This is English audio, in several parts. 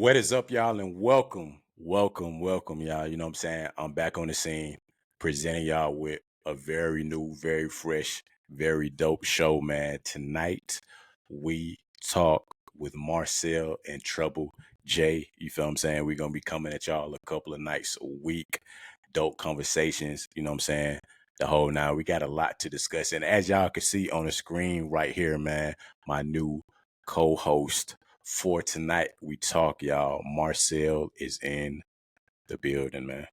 What is up, y'all, and welcome, y'all. You know what I'm saying? I'm back on the scene presenting y'all with a very new, very fresh, very dope show, man. Tonight, we talk with Marcel and Treble J. You feel what I'm saying? We're going to be coming at y'all a couple of nights a week. Dope conversations, you know what I'm saying? The whole now. We got a lot to discuss. And as y'all can see on the screen right here, man, my new co-host for tonight we talk, y'all. Marcel is in the building, man.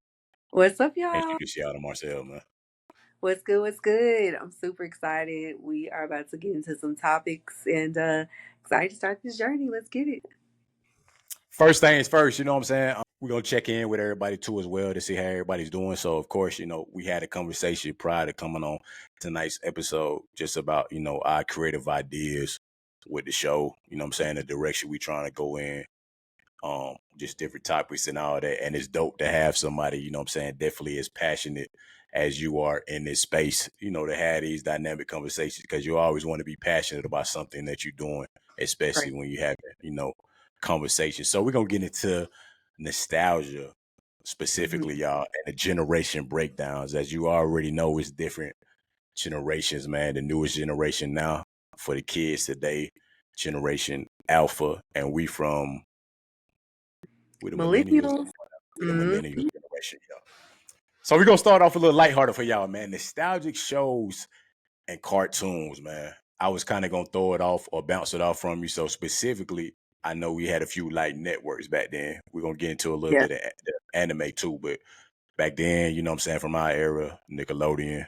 What's up, y'all? Introduce y'all to Marcel, man. What's good? What's good? I'm super excited. We are about to get into some topics and excited to start this journey. Let's get it. First things first, you know what I'm saying? We're gonna check in with everybody too as well to see how everybody's doing. So of course, we had a conversation prior to coming on tonight's episode just about, our creative ideas with the show, you know what I'm saying, the direction we trying to go in. Just different topics and all that. And it's dope to have somebody, you know what I'm saying, definitely as passionate as you are in this space, to have these dynamic conversations because you always want to be passionate about something that you're doing, Right. especially when you have, conversations. So we're gonna get into nostalgia Mhm. specifically, y'all, and the generation breakdowns. As you already know, it's different generations, man. The newest generation now for the kids today, generation alpha, and we the millennials. Millennials. We the Mhm. millennial generation, y'all. So we're gonna start off a little lighthearted for y'all, man. Nostalgic shows and cartoons, man. I was kind of gonna throw it off or bounce it off from you. So specifically, I know we had a few like networks back then. We're gonna get into a little Yeah. bit of the anime too, but back then, you know what I'm saying, from our era, Nickelodeon,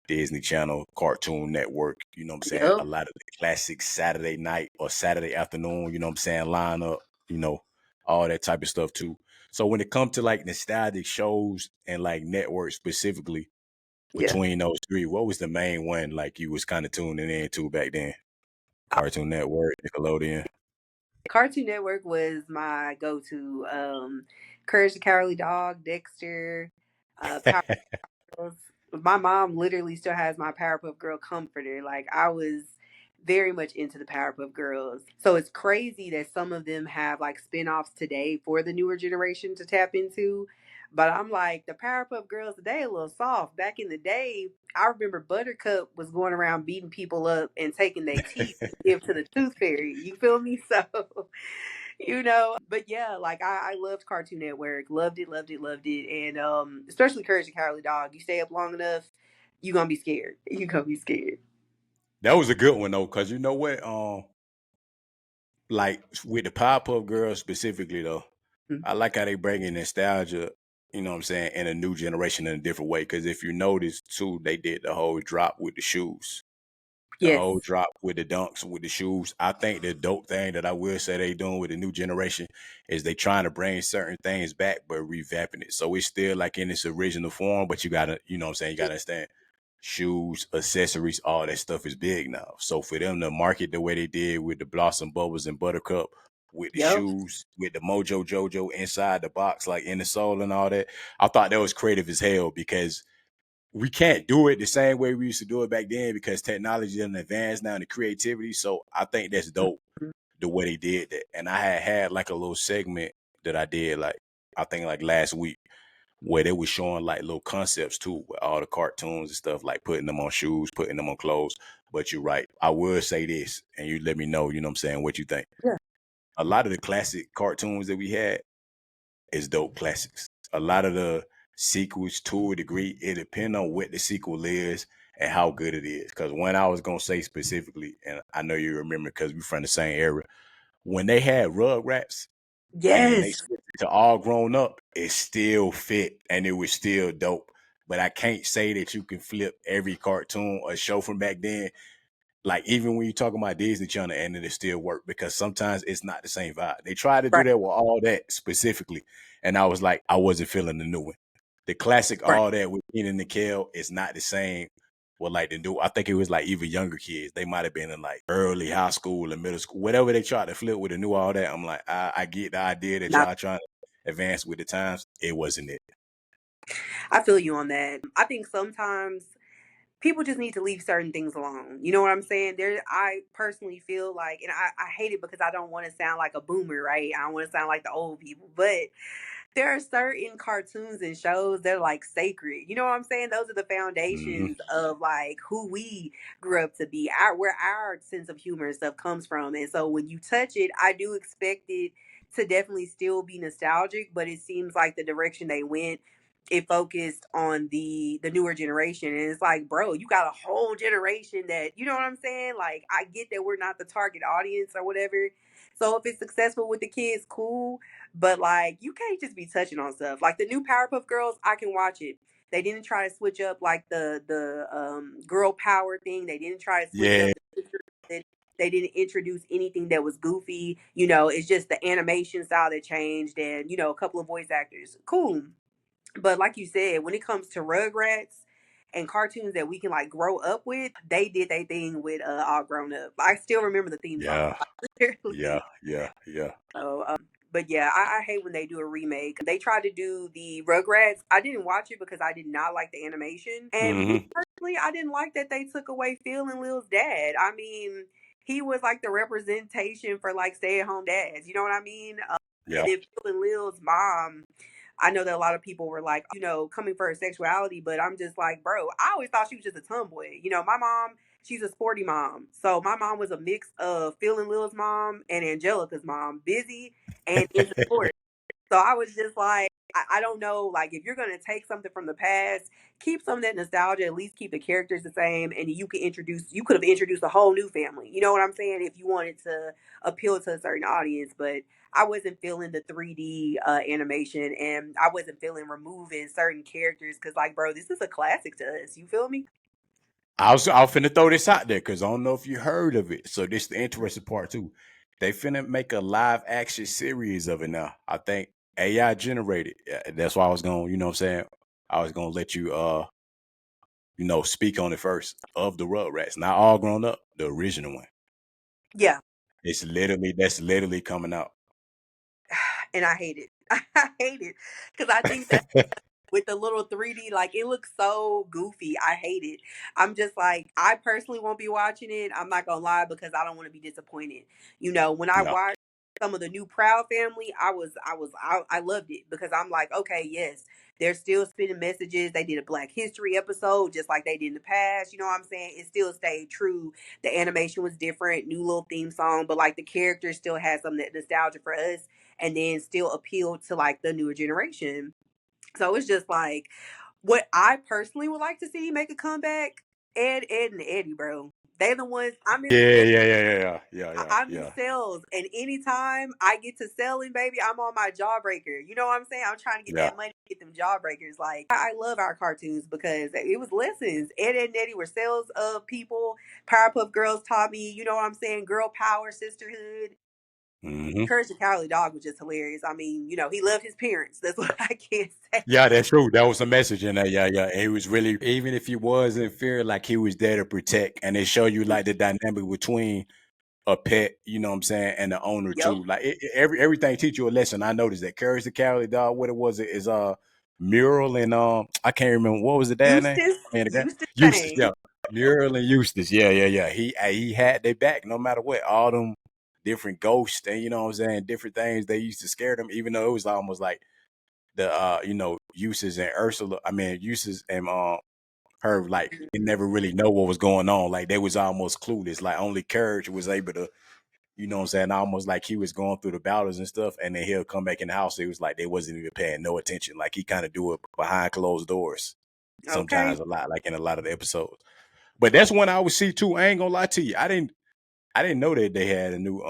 Disney Channel, Cartoon Network, you know what I'm saying, a Yep. lot of the classic Saturday night or Saturday afternoon, you know what I'm saying, lineup, all that type of stuff too. So when it comes to like nostalgic shows and like networks specifically, Yeah. between those three, what was the main one like you was kind of tuning into back then? Cartoon Network, Nickelodeon. Cartoon Network was my go-to. Courage the Cowardly Dog, Dexter, Power Girls. My mom literally still has my Powerpuff Girl comforter. Like I was very much into the Powerpuff Girls. So it's crazy that some of them have like spin-offs today for the newer generation to tap into. But I'm like, the Powerpuff Girls today a little soft. Back in the day, I remember Buttercup was going around beating people up and taking their teeth to give to the tooth fairy. You feel me? So but yeah, like I loved Cartoon Network, loved it, loved it, loved it. And especially Courage the Cowardly Dog. You stay up long enough, you're gonna be scared. You're gonna be scared. That was a good one though, because you know what? Like with the Powerpuff Girls specifically though, Mhm. I like how they bring in nostalgia, you know what I'm saying, in a new generation in a different way. Because if you notice too, they did the whole drop with the shoes, the Yes. whole drop with the dunks with the shoes. I think the dope thing that I will say they doing with the new generation is they trying to bring certain things back but revamping it. So it's still like in its original form, but you gotta, you know what I'm saying, you gotta understand shoes, accessories, all that stuff is big now. So for them to market the way they did with the Blossom Bubbles and Buttercup, with the Yep. shoes, with the Mojo Jojo inside the box, like in the sole and all that, I thought that was creative as hell because we can't do it the same way we used to do it back then because technology is advanced now and the creativity. So I think that's dope Mhm. the way they did that. And I had like a little segment that I did like I think like last week where they was showing like little concepts too with all the cartoons and stuff, like putting them on shoes, putting them on clothes. But you're right. I would say this, and you let me know, you know what I'm saying, what you think. Yeah. A lot of the classic cartoons that we had is dope classics. A lot of the sequels, to a degree, it depends on what the sequel is and how good it is. Because when I was gonna say specifically, and I know you remember because we're from the same era, when they had Rugrats and then they Yes. switched it to all grown up, it still fit and it was still dope. But I can't say that you can flip every cartoon or show from back then. Like even when you talk about Disney Channel and it still work because sometimes it's not the same vibe. They try to do Right. that with all that specifically, and I was like, I wasn't feeling the new one. The classic Right. all that with Ian and Nickel is not the same. Well, like the new, I think it was like even younger kids. They might have been in like early high school and middle school, whatever they tried to flip with the new all that. I'm like, I get the idea that Not y'all trying to advance with the times. It wasn't it. I feel you on that. I think sometimes people just need to leave certain things alone. You know what I'm saying? I personally feel like, and I hate it because I don't want to sound like a boomer, right? I don't want to sound like the old people, but there are certain cartoons and shows that are like sacred. You know what I'm saying? Those are the Hmm. foundations of like who we grew up to be, our where our sense of humor and stuff comes from. And so when you touch it, I do expect it to definitely still be nostalgic, but it seems like the direction they went, it focused on the newer generation. And it's like, bro, you got a whole generation that, you know what I'm saying? Like, I get that we're not the target audience or whatever. So if it's successful with the kids, cool. But like, you can't just be touching on stuff. Like the new Powerpuff Girls, I can watch it. They didn't try to switch up like the girl power thing. They didn't try to switch Yeah, up the sisters. They didn't introduce anything that was goofy. You know, it's just the animation style that changed, and you know, a couple of voice actors. Cool. But like you said, when it comes to Rugrats and cartoons that we can like grow up with, they did their thing with All Grown Up. I still remember the theme song. yeah, Like, yeah, literally. yeah, yeah, So, but yeah, I hate when they do a remake. They tried to do the Rugrats. I didn't watch it because I did not like the animation. And me hmm, personally, I didn't like that they took away Phil and Lil's dad. I mean, he was like the representation for like stay at home dads. You know what I mean? And yeah. then Phil and Lil's mom, I know that a lot of people were like, you know, coming for her sexuality, but I'm just like, bro, I always thought she was just a tomboy. You know, my mom, she's a sporty mom. So my mom was a mix of Phil and Lil's mom and Angelica's mom, busy and into sports. So I was just like, I don't know, like if you're gonna take something from the past, keep some of that nostalgia, at least keep the characters the same, and you could have introduced a whole new family. You know what I'm saying? If you wanted to appeal to a certain audience, but I wasn't feeling the 3D animation, and I wasn't feeling removing certain characters because, like, bro, this is a classic to us. You feel me? I was finna throw this out there because I don't know if you heard of it. So this the interesting part too. They finna make a live action series of it now. I think AI generated. Yeah, that's why I was gonna, you know what I'm saying? I was gonna let you speak on it first of the Rugrats. Not all grown up, the original one. Yeah, That's literally coming out. and I hate it. I hate it because I think that with the little 3D, like it looks so goofy. I hate it. I'm just like, I personally won't be watching it. I'm not gonna lie because I don't want to be disappointed. You know, when I Yeah. watched some of the new Proud Family, I loved it because I'm like, okay, yes, they're still spinning messages. They did a Black History episode just like they did in the past. You know what I'm saying? It still stayed true. The animation was different, new little theme song, but like the characters still had some that nostalgia for us, and then still appealed to like the newer generation. So it's just like what I personally would like to see make a comeback. Ed, and Eddie, bro. They the ones I'm in. Yeah, yeah, yeah, yeah, yeah, yeah, yeah, I'm in yeah, sales, and anytime I get to selling, baby, I'm on my jawbreaker. You know what I'm saying? I'm trying to get yeah. that money, get them jawbreakers. Like I love our cartoons because it was lessons. Ed and Eddie were sales of people. Powerpuff Girls taught me, you know what I'm saying? Girl power, sisterhood. Hmm. Courage the Cowardly Dog was just hilarious. I mean, you know, he loved his parents. That's what I can say. Yeah, that's true. That was a message in there. Yeah, yeah. And he was really, even if he was in fear, like he was there to protect, and they show you like the dynamic between a pet, you know what I'm saying, and the owner Yep. too. Like everything teach you a lesson. I noticed that Courage the Cowardly Dog. What it was is Mural and I can't remember what was the dad name. Eustace, Man, the guy Eustace Eustace. Change. Yeah, Mural and Eustace. Yeah, yeah, yeah. He had their back no matter what. All them different ghosts and you know what I'm saying, different things they used to scare them, even though it was almost like the Eustace and Ursula. I mean Eustace and her like they never really know what was going on. Like they was almost clueless. Like only Courage was able to you know what I'm saying? Almost like he was going through the battles and stuff, and then he'll come back in the house. It was like they wasn't even paying no attention. Like he kind of do it behind closed doors. Okay. Sometimes a lot, like in a lot of the episodes. But that's one I would see too. I ain't gonna lie to you. I didn't know that they had a new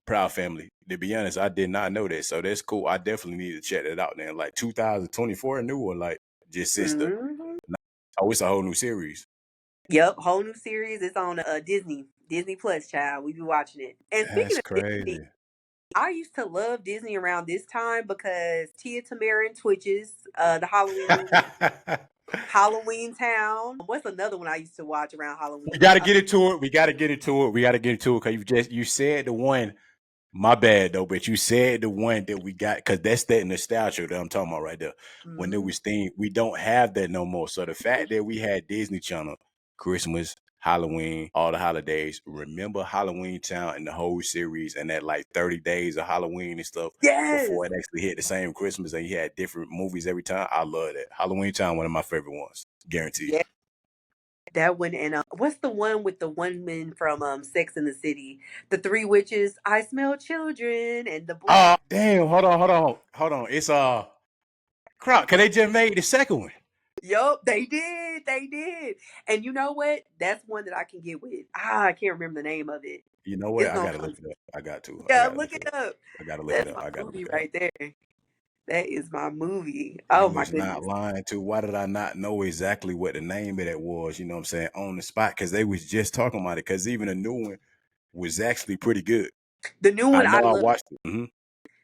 Proud Family. To be honest, I did not know that. So that's cool. I definitely need to check that out then. Like 2024 new or like just since the Hmm. oh, it's a whole new series. Yep. Whole new series. It's on Disney Plus. Child, we be watching it. And speaking That's of Disney, crazy. I used to love Disney around this time because Tia Tamara and Twitches, the Halloween movie, Halloween Town. What's another one I used to watch around We Halloween? gotta get into it. We gotta get into it. We gotta get into it because you said the one. My bad though, but you said the one that we got because that's that nostalgia that I'm talking about right there. When there Hmm. was theme, we don't have that no more. So the fact that we had Disney Channel, Christmas, Halloween, all the holidays. Remember Halloween Town and the whole series, and that like 30 days of Halloween and stuff Yes. before it actually hit the same Christmas, and you had different movies every time. I love that. Halloween Town, one of my favorite ones, guaranteed. Yeah. That one and what's the one with the woman from Sex in the City? The three witches. I smell children and the black. Oh damn! Hold on. It's crap. Cause they just made the second one. Yup, they did. They did. And you know what? That's one that I can get with. I can't remember the name of it. You know what? It's I gonna gotta look come. it up. I got to. I Yeah, gotta look look it it up. up. I gotta look it That's up. my I gotta look movie it up. right there. That is my movie. Oh You my is not goodness. lying to. Why did I not know exactly what the name of that was? You know what I'm saying? On the spot. Cause they was just talking about it. Cause even a new one was actually pretty good. The new I one know I I love. watched it.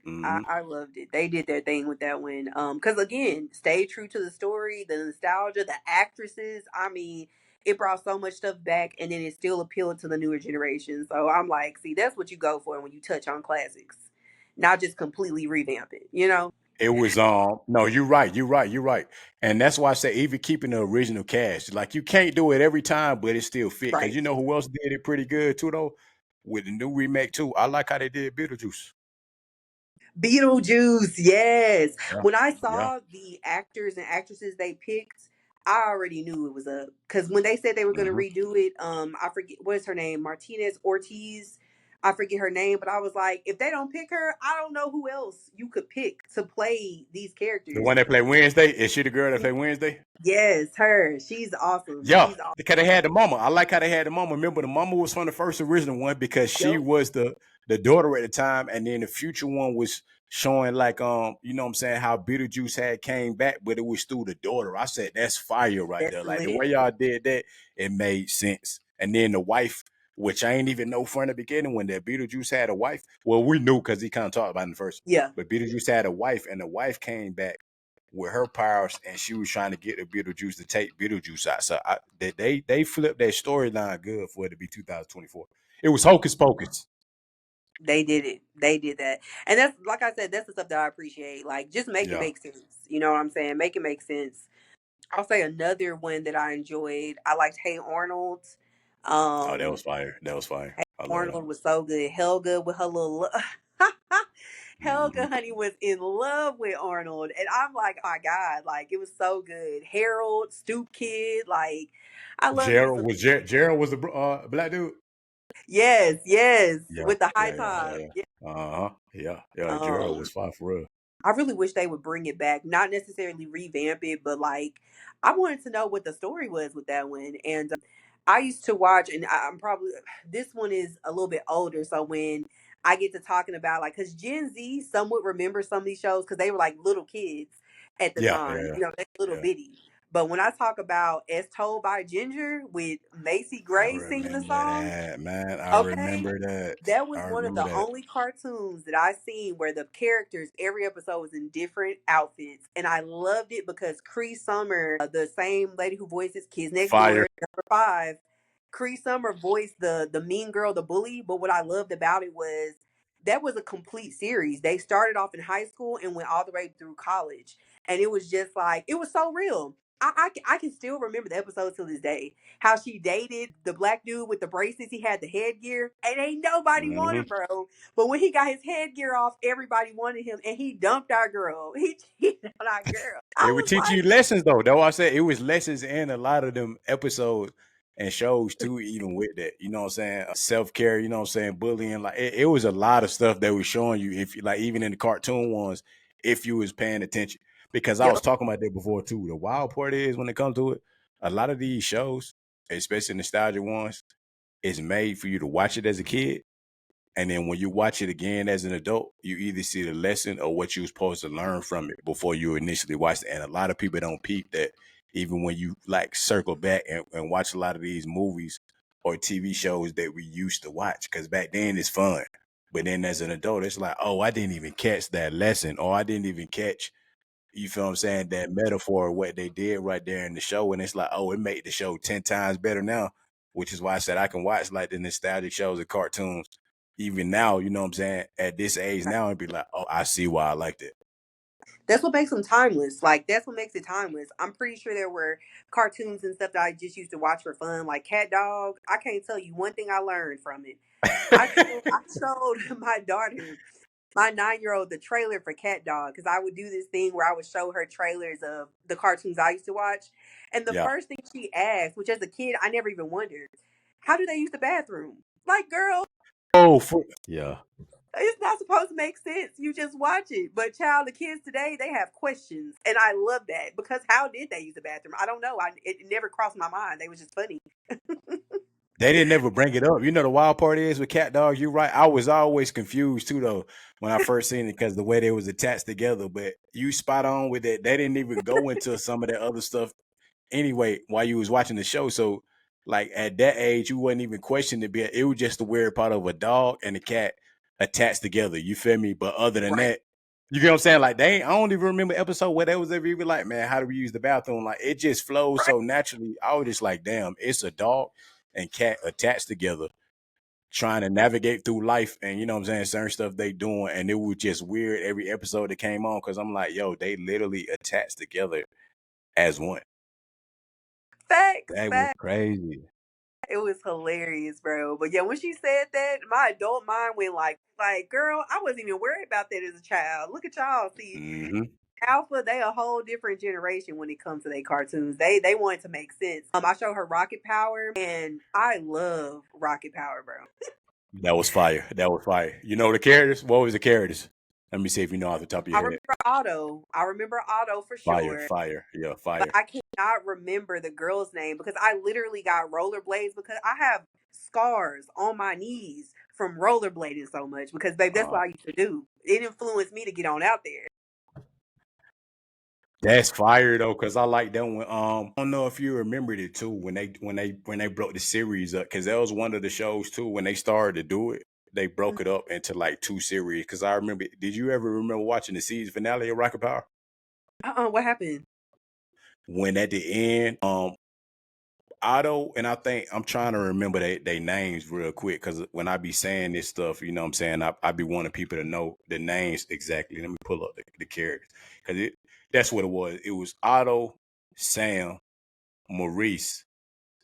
Hmm. I loved it. They did their thing with that one. Because again, stay true to the story, the nostalgia, the actresses. I mean, it brought so much stuff back, and then it still appealed to the newer generation. So I'm like, see, that's what you go for when you touch on classics, not just completely revamp it. You know? It was no, you're right, you're right. And that's why I say even keeping the original cast, like you can't do it every time, but it still fit. Cause Right. you know who else did it pretty good too though? With the new remake too. I like how they did Beetlejuice. Beetlejuice, yes. Yeah. When I Yeah. saw the actors and actresses they picked, I already knew it was up. Because when they said they were going to Hmm. redo it, I forget what is her name, Martinez Ortiz. I forget her name, but I was like, if they don't pick her, I don't know who else you could pick to play these The characters. one that played Wednesday, is she the girl that played Wednesday? Yes, her. She's awesome. Yeah, She's awesome. because they had the mama. I like how they had the mama. Remember, the mama was from the first original one because she Yep, was the daughter at the time, and then the future one was showing like you know what I'm saying, how Beetlejuice had came back, but it was through the daughter. I said that's fire right that's there. Like the lit. way y'all did that, it made sense. And then the wife, which I ain't even know from the beginning when that Beetlejuice had a wife. Well, we knew because he kind of talked about it in the first, Yeah, but Beetlejuice had a wife, and the wife came back with her powers, and she was trying to get the Beetlejuice to take Beetlejuice out. So they flipped that storyline good for it to be 2024. It was hocus pocus. they did it. They did that. And that's, like I said, that's the stuff that I appreciate. Like, just make it Yeah. make sense. You know what I'm saying? Make it make sense. I'll say another one that I enjoyed. I liked Hey Arnold. Oh, that Um, was fire. That was fire. Hey I love that. Arnold was so good. Helga with her little Mm-hmm. Helga honey was in love with Arnold, and I'm like, oh my god, like it was so good. Harold, Stoop Kid, like I love me some. Gerald was the black dude. Yes, yes, Yeah, with the high yeah. top. Yeah. Yeah. Gerald was fire for real. I really wish they would bring it back, not necessarily revamp it, but like I wanted to know what the story was with that one. And I used to watch, and I'm probably this one is a little bit older, so when I get to talking about like, because Gen Z, some would remember some of these shows because they were like little kids at the time, Yeah. you know, they little Yeah. bitty. But when I talk about As Told by Ginger with Macy I Gray singing the remember song, that, man. I okay, remember that. that was I one of remember the that. only cartoons that I seen where the characters every episode was in different outfits, and I loved it because Cree Summer, the same lady who voices Kids Next Fire. Door, number 5, Cree Summer voiced the mean girl, the bully. But what I loved about it was that was a complete series. They started off in high school and went all the way through college, and it was just like it was so real. I can still remember the episode to this day how she dated the black dude with the braces. He had the headgear, and ain't nobody Hmm. wanted bro. But when he got his headgear off, everybody wanted him, and he dumped our girl. He cheated on our girl. I It would was teach you like, lessons though. That's why I said it was lessons in a lot of them episodes and shows too, even with that. You know what I'm saying? Self-care, you know what I'm saying, bullying. Like it was a lot of stuff that was showing you if you like even in the cartoon ones, if you was paying attention. Because I yep, was talking about that before too. The wild part is when it comes to it, a lot of these shows, especially nostalgia ones, is made for you to watch it as a kid. And then when you watch it again as an adult, you either see the lesson or what you were supposed to learn from it before you initially watched it. And a lot of people don't peep that even when you like circle back and watch a lot of these movies or TV shows that we used to watch. Because back then it's fun. But then as an adult, it's like, oh, I didn't even catch that lesson, or I didn't even catch, you feel what I'm saying, that metaphor of what they did right there in the show. And it's like, oh, it made the show 10 times better now, which is why I said I can watch like the nostalgic shows and cartoons, even now, you know what I'm saying, at this age now, and be like, oh, I see why I liked it. That's what makes them timeless. Like that's what makes it timeless. I'm pretty sure there were cartoons and stuff that I just used to watch for fun, like Cat Dog. I can't tell you one thing I learned from it. I showed my daughter, my 9 year old, the trailer for Cat Dog because I would do this thing where I would show her trailers of the cartoons I used to watch. And the Yeah. first thing she asked, which as a kid I never even wondered, how do they use the bathroom? Like, girl, Oh, yeah. it's not supposed to make sense. You just watch it. But child, the kids today, they have questions. And I love that because how did they use the bathroom? I don't know. It never crossed my mind. They was just funny. They didn't ever bring it up. You know, the wild part is with cat dogs, you're right. I was always confused too, though, when I first seen it because the way they was attached together. But you spot on with it. They didn't even go into some of that other stuff anyway while you was watching the show. So, like at that age, you wasn't even questioning it. It was just the weird part of a dog and a cat attached together. You feel me? But other than Right. that, you get what I'm saying? Like I don't even remember episode where they was ever even like, man, how do we use the bathroom? Like it just flows Right. so naturally. I was just like, damn, it's a dog and cat attached together, trying to navigate through life, and you know what I'm saying, certain stuff they doing, and it was just weird every episode that came on because I'm like, yo, they literally attached together as one. Facts, That was facts. crazy. It was hilarious, bro. But yeah, when she said that, my adult mind went like, girl, I wasn't even worried about that as a child. Look at y'all. See, Hmm. Alpha, they a whole different generation when it comes to their cartoons. They wanted to make sense. I showed her Rocket Power, and I love Rocket Power, bro. That was fire. That was fire. You know the characters? What was the characters? Let me see if you know off the top of I your head. remember Otto. I remember Otto for Fire, sure. fire, yeah, But fire. I cannot remember the girl's name because I literally got rollerblades because I have scars on my knees from rollerblading so much because babe, that's Uh, what I used to do. It influenced me to get on out there. that's fire though, cause I like that one. I don't know if you remembered it too when they broke the series up, cause that was one of the shows too when they started to do it. They broke it up into like two series. Cause I remember. Did you ever remember watching the season finale of Rocket Power? What happened? When at the end, Otto, and I think I'm trying to remember they names real quick because when I be saying this stuff, you know what I'm saying, I be wanting people to know the names exactly. Let me pull up the characters because that's what it was. It was Otto, Sam, Maurice,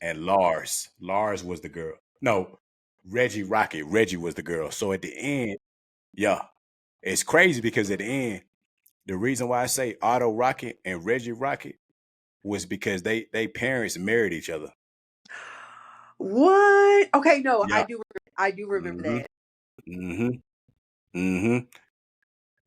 and Lars. Lars was the girl. No, Reggie Rocket. Reggie was the girl. So at the end, yeah, it's crazy because at the end, the reason why I say Otto Rocket and Reggie Rocket was because they parents married each other. What? Okay, no, Yeah. I do remember Mm-hmm. that. Mm-hmm. Mm-hmm.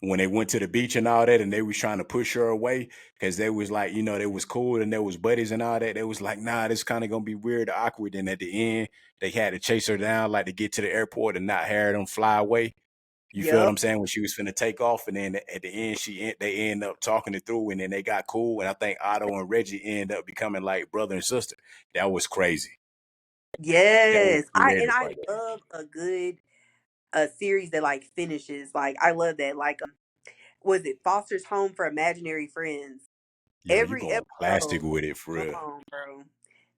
When they went to the beach and all that, and they was trying to push her away because they was like, you know, they was cool and they was buddies and all that. They was like, nah, this kind of gonna be weird, or awkward. And at the end, they had to chase her down, like to get to the airport and not have them fly away. You feel what Yep. I'm saying? When she was finna take off, and then at the end, they end up talking it through, and then they got cool. And I think Otto and Reggie end up becoming like brother and sister. That was crazy. That was Yes. creative I right there. love a good series that like finishes. Like I love that. Like was it Foster's Home for Imaginary Friends? Yo, you Every going plastic episode, with it for come real. on, bro.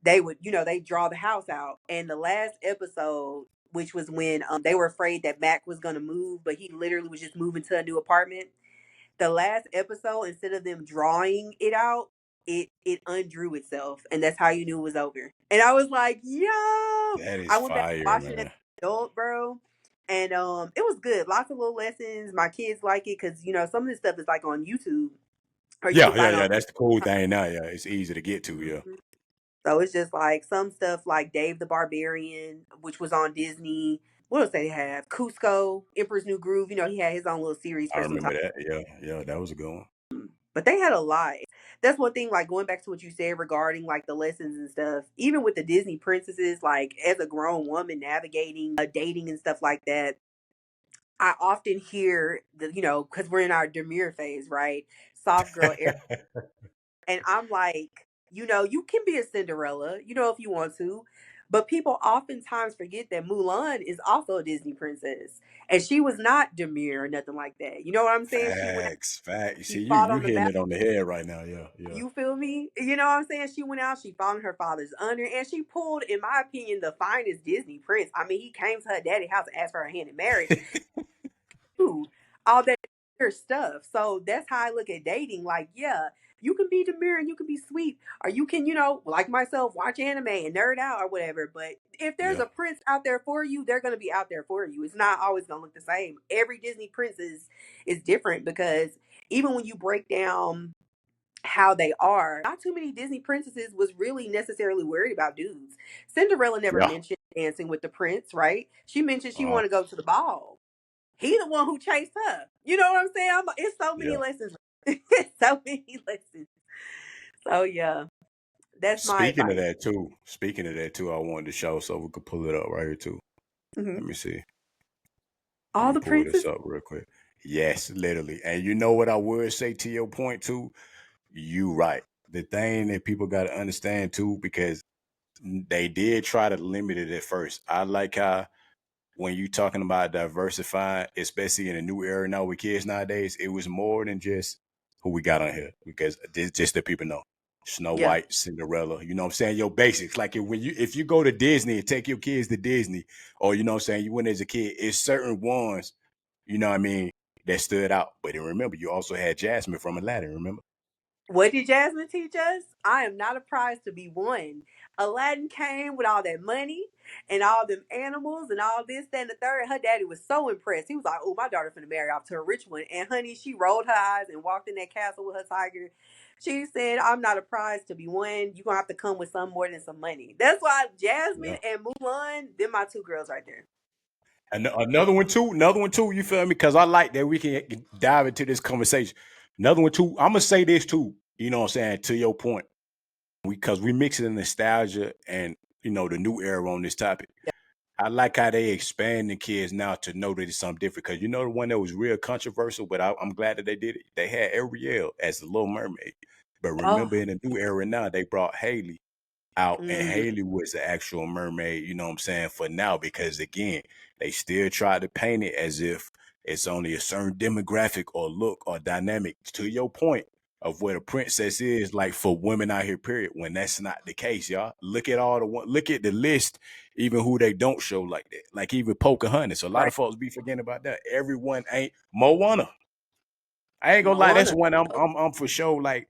They would, they draw the house out. And the last episode, which was when they were afraid that Mac was gonna move, but he literally was just moving to a new apartment. The last episode, instead of them drawing it out, it undrew itself, and that's how you knew it was over. And I was like, yo, That is I went back and fire, watched it as man. an adult, bro. And it was good. Lots of little lessons. My kids like it because some of this stuff is like on YouTube or you can Yeah, yeah, find it yeah. on. That's the cool thing now. Yeah, it's easy to get to. Yeah, Mhm. So it's just like some stuff like Dave the Barbarian, which was on Disney. What else they have? Cusco, Emperor's New Groove. He had his own little series I for some time. remember that. Yeah, yeah, that was a good one. But they had a lot. That's one thing, like going back to what you said regarding like the lessons and stuff, even with the Disney princesses, like as a grown woman navigating dating and stuff like that, I often hear because we're in our demure phase, right? Soft girl era. And I'm like, you can be a Cinderella, if you want to, But people oftentimes forget that Mulan is also a Disney princess. And she was not demure or nothing like that. You know what I'm saying? She went out, Facts, facts. You she see, fought you on the hitting battle. it on the head right now. Yeah, yeah, You feel me? You know what I'm saying? She went out, she followed her father's under, and she pulled, in my opinion, the finest Disney prince. I mean, he came to her daddy's house and asked for her hand in marriage. Ooh, all that other stuff. So that's how I look at dating. Like, yeah, you can be demure and you can be sweet, or you can, like myself, watch anime and nerd out or whatever. But if there's yeah, a prince out there for you, they're gonna be out there for you. It's not always gonna look the same. Every Disney prince is different because even when you break down how they are, not too many Disney princesses was really necessarily worried about dudes. Cinderella never yeah. mentioned dancing with the prince, right? She mentioned she Uh, wanted to go to the ball. He the one who chased her. You know what I'm saying? It's so many yeah. lessons. It's so many lessons. So yeah, that's my Speaking of advice. that too, speaking of that too, I wanted to show so we could pull it up right here too. Hmm. Let me see. Let All me the pull this princes. up real quick. Yes, literally. And you know what I would say to your point too? You right. The thing that people got to understand too, because they did try to limit it at first. I like how when you talking about diversifying, especially in a new era now with kids nowadays, it was more than just who we got on here because this just that people know. Snow Yeah. White, Cinderella, you know what I'm saying? Your basics. Like if you go to Disney and take your kids to Disney, or you know what I'm saying, you went as a kid, it's certain ones, you know what I mean, that stood out. But then remember, you also had Jasmine from Aladdin, remember? What did Jasmine teach us? I am not a prize to be won. Aladdin came with all that money and all them animals and all this, that, and the third. Her daddy was so impressed. He was like, "Oh, my daughter finna marry off to a rich one." And honey, she rolled her eyes and walked in that castle with her tiger. She said, "I'm not a prize to be won. You're gonna have to come with some more than some money." That's why Jasmine Yeah. and Mulan, they're my two girls right there. And another one too, you feel me? Because I like that we can dive into this conversation. Another one too, I'm gonna say this too, you know what I'm saying, to your point. Because we mix it in nostalgia and the new era on this topic. I like how they expand the kids now to know that it's something different. Because the one that was real controversial, but I'm glad that they did it. They had Ariel as the Little Mermaid, but Oh, remember in the new era now they brought Haley out, and mm, Haley was the actual mermaid, you know what I'm saying, for now, because again, they still try to paint it as if it's only a certain demographic or look or dynamic, to your point of what a princess is like for women out here, period, when that's not the case, y'all. Look at the list, even who they don't show like that. Like even Pocahontas. A lot right. of folks be forgetting about that. Everyone ain't Moana. I ain't gonna lie, that's Moana. one I'm for sure like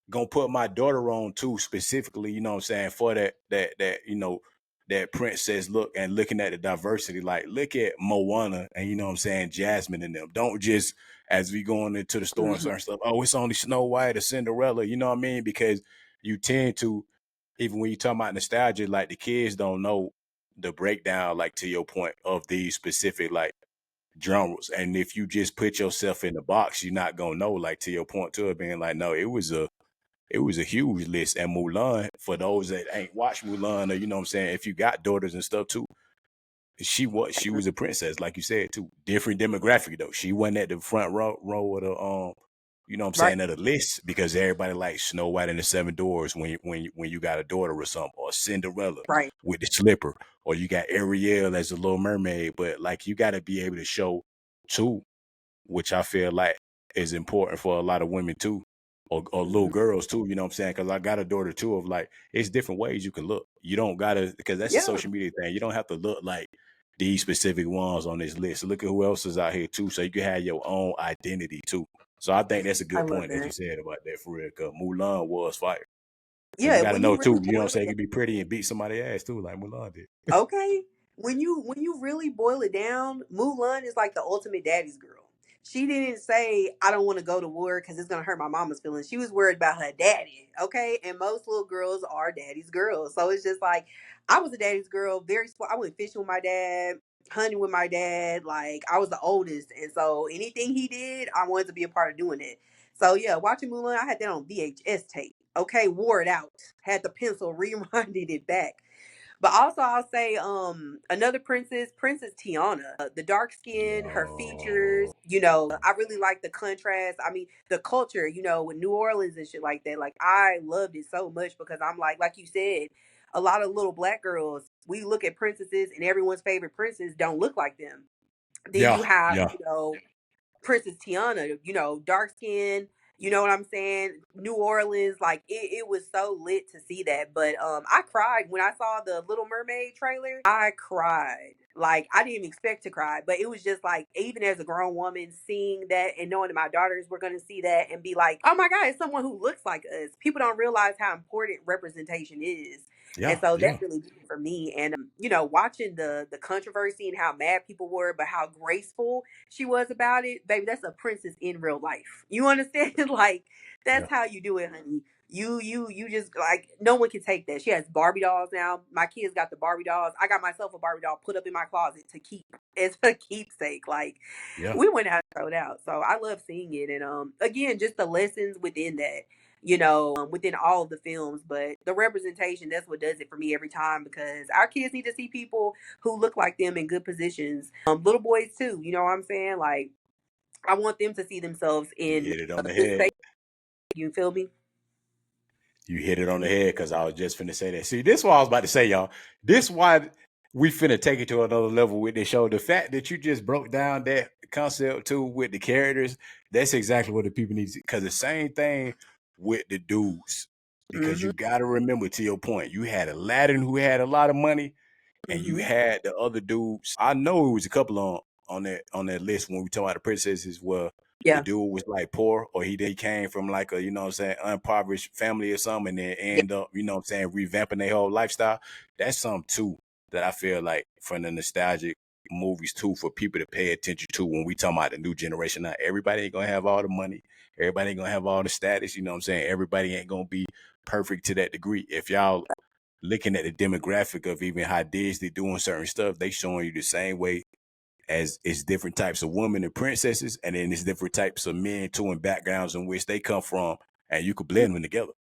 gonna put my daughter on too, specifically, you know what I'm saying, for that princess look and looking at the diversity. Like look at Moana and you know what I'm saying, Jasmine and them. Don't just as we going into the store and Hmm. certain stuff, oh, it's only Snow White or Cinderella, you know what I mean? Because you tend to, even when you talk about nostalgia, like the kids don't know the breakdown, like to your point, of these specific like genres. And if you just put yourself in the box, you're not gonna know, like to your point to it being like, no, it was a huge list. And Mulan, for those that ain't watched Mulan, or you know what I'm saying, if you got daughters and stuff too, she was a princess, like you said too. Different demographic though. She wasn't at the front row of the you know what I'm Right. saying, of the list because everybody like Snow White and the Seven Dwarfs when you got a daughter or something, or Cinderella Right. with the slipper, or you got Ariel as a little mermaid. But like you gotta be able to show too, which I feel like is important for a lot of women too, or little Hmm. girls too. You know what I'm saying? Because I got a daughter too. Of like, it's different ways you can look. You don't gotta, because that's a Yeah. social media thing. You don't have to look like these specific ones on this list. Look at who else is out here too, so you can have your own identity too. So I think that's a I good love point that that. you said about that for real. Cause Mulan was fire, and you Yeah, got to when know you too. really You know what I'm boil it saying? down. You can be pretty and beat somebody's ass too, like Mulan did. Okay. When you really boil it down, Mulan is like the ultimate daddy's girl. She didn't say, "I don't want to go to war because it's gonna hurt my mama's feelings." She was worried about her daddy. Okay. And most little girls are daddy's girls. So it's just like I was a daddy's girl, I went fishing with my dad, hunting with my dad. Like I was the oldest. And so anything he did, I wanted to be a part of doing it. So yeah, watching Mulan, I had that on VHS tape. Okay, wore it out. Had the pencil, rewinded it back. But also, I'll say another princess, Princess Tiana, the dark skin, her features. Yo, I really like the contrast. I mean, the culture. With New Orleans and shit like that. Like I loved it so much because I'm like you said. a lot of little black girls, we look at princesses and everyone's favorite princess don't look like them. Then Yeah, you have, yeah, Princess Tiana, dark skin, you know what I'm saying? New Orleans, like it was so lit to see that. But I cried when I saw the Little Mermaid trailer. I cried. Like I didn't even expect to cry, but it was just like even as a grown woman seeing that and knowing that my daughters were gonna see that and be like, oh my God, it's someone who looks like us. People don't realize how important representation is. And yeah, so yeah, that really did it for me. And watching the controversy and how mad people were, but how graceful she was about it, baby, that's a princess in real life. You understand? Like yeah, that's how you do it, honey. You just like no one can take that. She has Barbie dolls now. My kids got the Barbie dolls. I got myself a Barbie doll put up in my closet to keep as a keepsake. Like yeah. we went out and throw it out. So I love seeing it. And again, just the lessons within that, within all of the films. But the representation, that's what does it for me every time because our kids need to see people who look like them in good positions. Little boys too, you know what I'm saying? Like I want them to see themselves You in hit it on a the good head. space. You feel me? You hit it on the head because I was just finna say that. See, this is what I was about to say, y'all. This why we finna take it to another level with this show. The fact that you just broke down that concept too with the characters, that's exactly what the people need to. Because the same thing with the dudes. Because Mm-hmm. you got to remember, to your point, you had Aladdin who had a lot of money, and you Mm-hmm. had the other dudes. I know it was a couple on that list when we talk about the princesses. Well, the Yeah. dude was like poor, or he came from like a impoverished family or something, and then Yeah. end up revamping their whole lifestyle. That's something too that I feel like from the nostalgic movies too for people to pay attention to when we talk about the new generation. Now everybody ain't gonna have all the money, everybody ain't gonna have all the status. You know what I'm saying? Everybody ain't gonna be perfect to that degree. If y'all looking at the demographic of even how Disney doing certain stuff, they showing you the same way as it's different types of women and princesses, and then it's different types of men too and backgrounds in which they come from, and you could blend them together.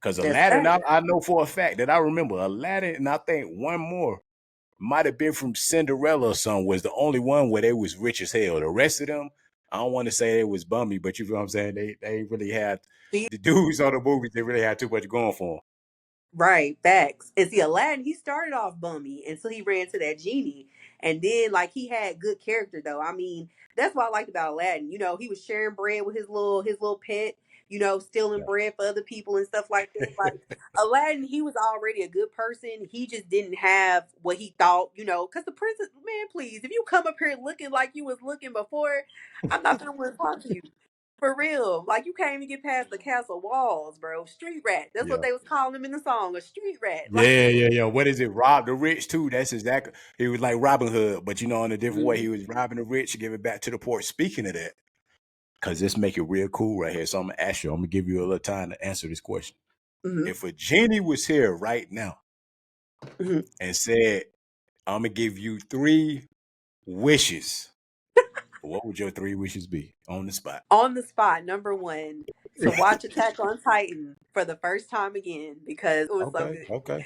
Because That's Aladdin, fact. I know for a fact that I remember Aladdin, and I think one more might have been from Cinderella or something, was the only one where they was rich as hell. The rest of them, I don't want to say they was bummy, but you feel what I'm saying? They really had See, the dudes on the movies, they really had too much going for them. right, facts. And see, Aladdin, he started off bummy until he ran to that genie. And then, like, he had good character, though. I mean, that's what I liked about Aladdin. He was sharing bread with his little pet, stealing bread for other people and stuff like that. Like, Aladdin, he was already a good person. He just didn't have what he thought, because the princess, man, please, if you come up here looking like you was looking before, I'm not going to want to talk to you. For real. Like you can't even get past the castle walls, bro. Street rat. That's what Yeah. they was calling him in the song, a street rat. Like Yeah, yeah, yeah. What is it? Rob the rich too. That's exactly. He was like Robin Hood, but in a different way. hmm He was robbing the rich, give it back to the poor. Speaking of that, because this make it real cool right here. So I'm gonna ask you. I'm gonna give you a little time to answer this question. hmm If a genie was here right now hmm and said, "I'm gonna give you 3 wishes," what would your 3 wishes be on the spot? on the spot, number one, to watch Attack on Titan for the first time again because it was so Okay, good. okay, okay.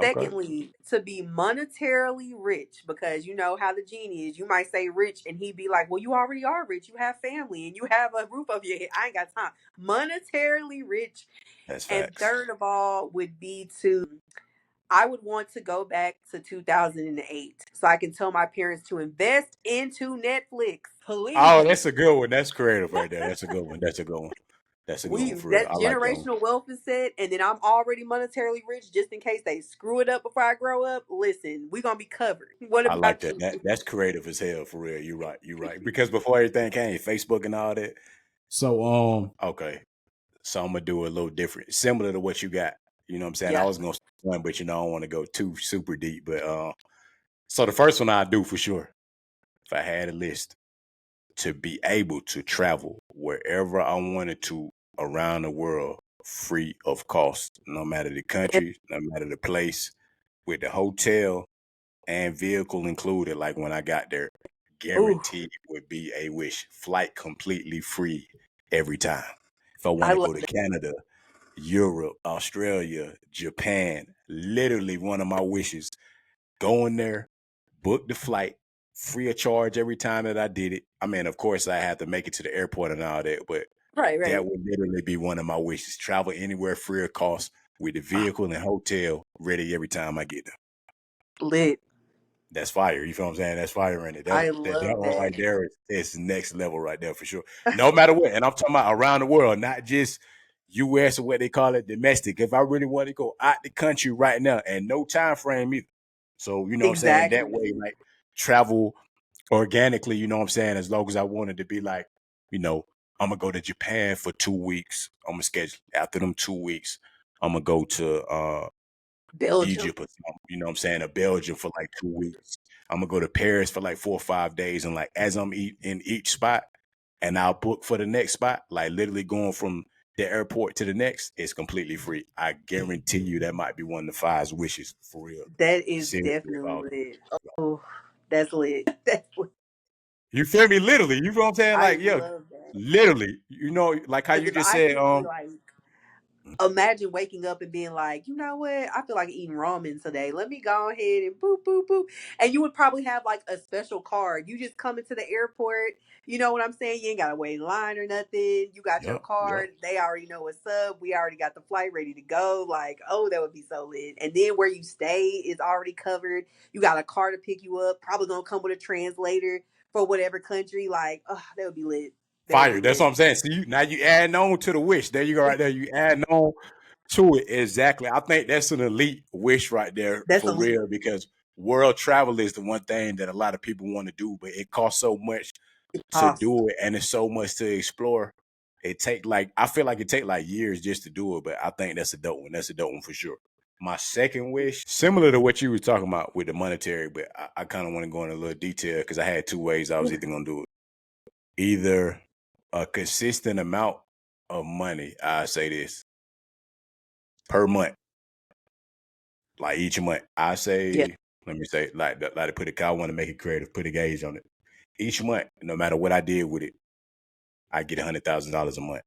Secondly, to be monetarily rich because you know how the genie is. You might say rich and he'd be like, well, you already are rich. You have family and you have a roof over your head. I ain't got time. Monetarily rich. That's And facts. third of all would be I would want to go back to 2008 so I can tell my parents to invest into Netflix, Oh, please. that's a good one. That's creative right there. That's a good one. That's a good one. That's a good one for real. That I like that one. generational wealth is set, and then I'm already monetarily rich just in case they screw it up before I grow up. Listen, we're gonna be covered. What I like about that. you? That's creative as hell for real. You're right. You're right. Because before everything came, Facebook and all that. So okay. So I'm gonna do a little different, similar to what you got. You know what I'm saying? I Yeah. was gonna start one, but I don't want to go too super deep. But so the first one I do for sure, if I had a list, to be able to travel wherever I wanted to around the world free of cost, no matter the country, no matter the place, with the hotel and vehicle included. Like when I got there, Ooh, guaranteed would be a wish. Flight completely free every time. If I want I to love go to that. Canada, Europe, Australia, Japan, literally one of my wishes. Going there, book the flight, free of charge every time that I did it. I mean, of course, I had to make it to the airport and all that, but Right, that right. would literally be one of my wishes. Travel anywhere free of cost. with the vehicle and hotel ready every time I get there. Lit. That's fire. You feel what I'm saying? That's fire in it. I That love one that. right there is next level right there for sure. No matter what. And I'm talking about around the world, not just US or what they call it domestic. If I really want to go out the country right now and no time frame either. So, you know what I'm saying? That way, Exactly. like travel organically, you know what I'm saying? As long as I wanted to be like, you know, I'm gonna go to Japan for 2 weeks. I'm gonna schedule after them 2 weeks. I'm gonna go to Belgium. Egypt or something, you know what I'm saying, or Belgium for like 2 weeks. I'm gonna go to Paris for like 4 or 5 days. And like as I'm in each spot and I'll book for the next spot, like literally going from the airport to the next, it's completely free. I guarantee you that might be one of the five wishes for real. That is Seriously, if I definitely was lit. Oh, that's lit. That's lit. you feel me? Literally, you know what I'm saying? I Like, yeah, love that. literally, you know, like how you Because just I said, can be like, imagine waking up and being like, you know what? I feel like eating ramen today. Let me go ahead and boop, boop, boop. And you would probably have like a special card. You just come into the airport. You know what I'm saying? You ain't got to wait in line or nothing. You got your yep, yep. card. They already know what's up. We already got the flight ready to go. Like, oh, that would be so lit. And then where you stay is already covered. You got a car to pick you up. Probably going to come with a translator for whatever country. Like, oh, that would be lit. That would Fire. be That's what lit. I'm saying. So now you add on to the wish. There you go, right there. You add on to it. Exactly. I think that's an elite wish right there That's for elite real because world travel is the one thing that a lot of people want to do, but it costs so much to cost. do it and it's so much to explore. It take like I feel like it take like years just to do it, but I think that's a dope one. That's a dope one for sure. My second wish, similar to what you were talking about with the monetary, but I kind of want to go into a little detail because I had two ways I was either gonna do it. Either a consistent amount of money, I say this, per month, like each month. I Yeah, say, let me say, like to put it, I want to make it creative, put a gauge on it. Each month, no matter what I did with it, I get $100,000 a month.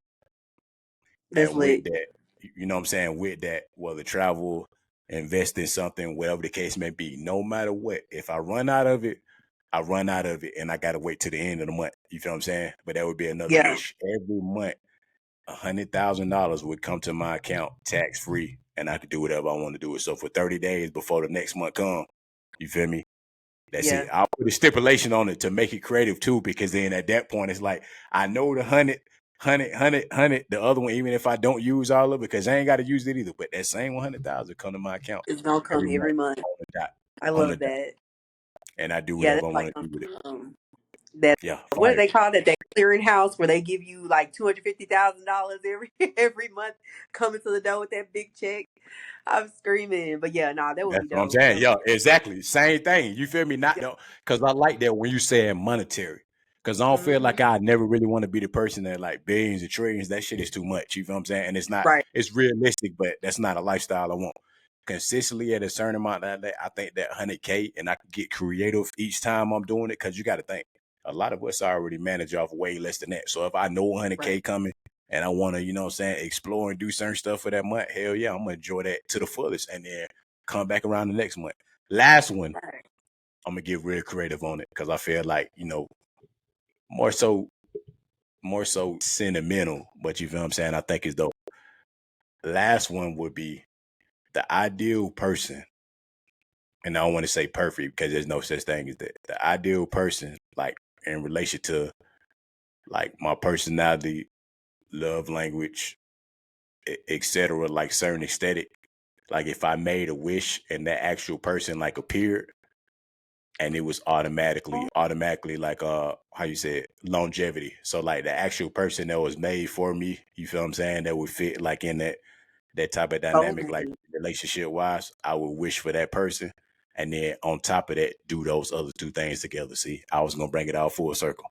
that's And with lit. that, you know what I'm saying? With that, whether travel, invest in something, whatever the case may be, no matter what, if I run out of it, I run out of it and I gotta wait to the end of the month. You feel what I'm saying? But that would be another Yeah, wish. Every month, $100,000 would come to my account tax free, and I could do whatever I want to do it. So for 30 days before the next month come, you feel me? That's yeah, it. I'll put a stipulation on it to make it creative too, because then at that point it's like I know the hundred, the other one, even if I don't use all of it, because I ain't got to use it either. But that same 100,000 come to my account it's gonna come every month every month. on the dot, I on the love dot, that. and I do Yeah, whatever that's I like want to do with it. that. Yeah, What do fire. they call that? That clearinghouse where they give you like $250,000 every every month coming to the door with that big check. I'm screaming, but yeah, nah, that would That's be what I'm dope. saying. Yeah, exactly. Same thing. You feel me? Not Yeah. though, because I like that when you say monetary. Because I don't feel like Hmm. I never really want to be the person that like billions and trillions. That shit is too much. You feel what I'm saying? And it's not. Right, It's realistic, but that's not a lifestyle I want. Consistently at a certain amount, I think that 100K, and I can get creative each time I'm doing it. Because you got to think, a lot of us already manage off way less than that. So if I know 100K right, coming, and I want to, you know what I'm saying, explore and do certain stuff for that month, hell yeah, I'm gonna enjoy that to the fullest. And then come back around the next month. Last one, right. I'm gonna get real creative on it because I feel like, you know, more so, more so sentimental, but you feel what I'm saying? I think it's dope. Last one would be the ideal person, and I don't want to say perfect because there's no such thing as that. The ideal person, like in relation to like my personality, love language, etc., like certain aesthetic. Like if I made a wish and that actual person like appeared, and it was automatically like how you say it, longevity. So like the actual person that was made for me, you feel what I'm saying, that would fit like in that type of dynamic, like Soulmate. relationship wise, I would wish for that person. And then on top of that, do those other two things together. See, I was gonna bring it all full circle.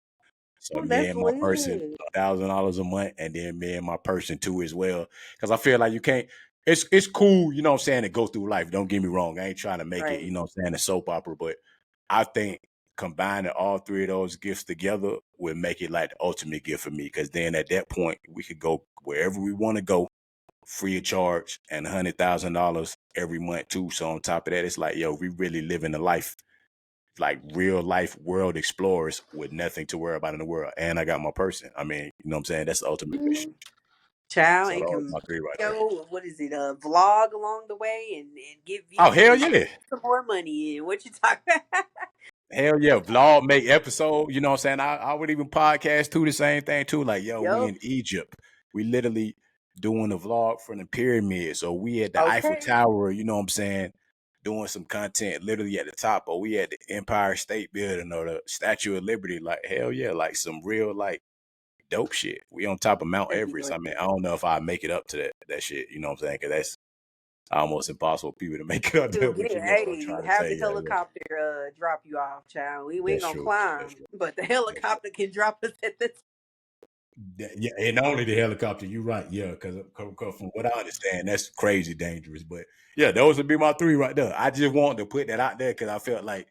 So Oh, me that's and my person, lit. $1,000 a month, and then me and my person too as well. Because I feel like you can't. It's cool, you know what I'm saying, to go through life. Don't get me wrong. I ain't trying to make it, Right. you know what I'm saying, a soap opera, but I think combining all three of those gifts together would make it like the ultimate gift for me. Because then at that point, we could go wherever we want to go, free of charge, and $100,000 every month too. So on top of that, it's like, yo, we really living a life like real life world explorers with nothing to worry about in the world. And I got my person. I mean, you know what I'm saying? That's the ultimate wish. Mhm. Child So and those can my three right there. yo, what is it? A vlog along the way and get Oh views hell and yeah. some more money. And what you talking about? Hell yeah, vlog, make episode. You know what I'm saying? I would even podcast too, the same thing too. Like, yo, we Yup. in Egypt. We literally doing a vlog from the pyramid. So we at the Eiffel Okay. Tower, you know what I'm saying? Doing some content literally at the top, or we at the Empire State Building or the Statue of Liberty. Like, hell yeah, like some real like dope shit. We on top of Mount That'd be Everest. doing I mean, I don't know if I make it up to that shit, you know what I'm saying? Cause that's almost impossible for people to make it up there, to but get you know what I'm hey, trying to have say. the Yeah, yeah. helicopter drop you off, child. We ain't That's gonna true. That's climb, true. but the That's true. helicopter can drop us at the Yeah, and only the helicopter. You're right. Yeah, because from what I understand, that's crazy dangerous. But yeah, those would be my three right there. I just wanted to put that out there because I felt like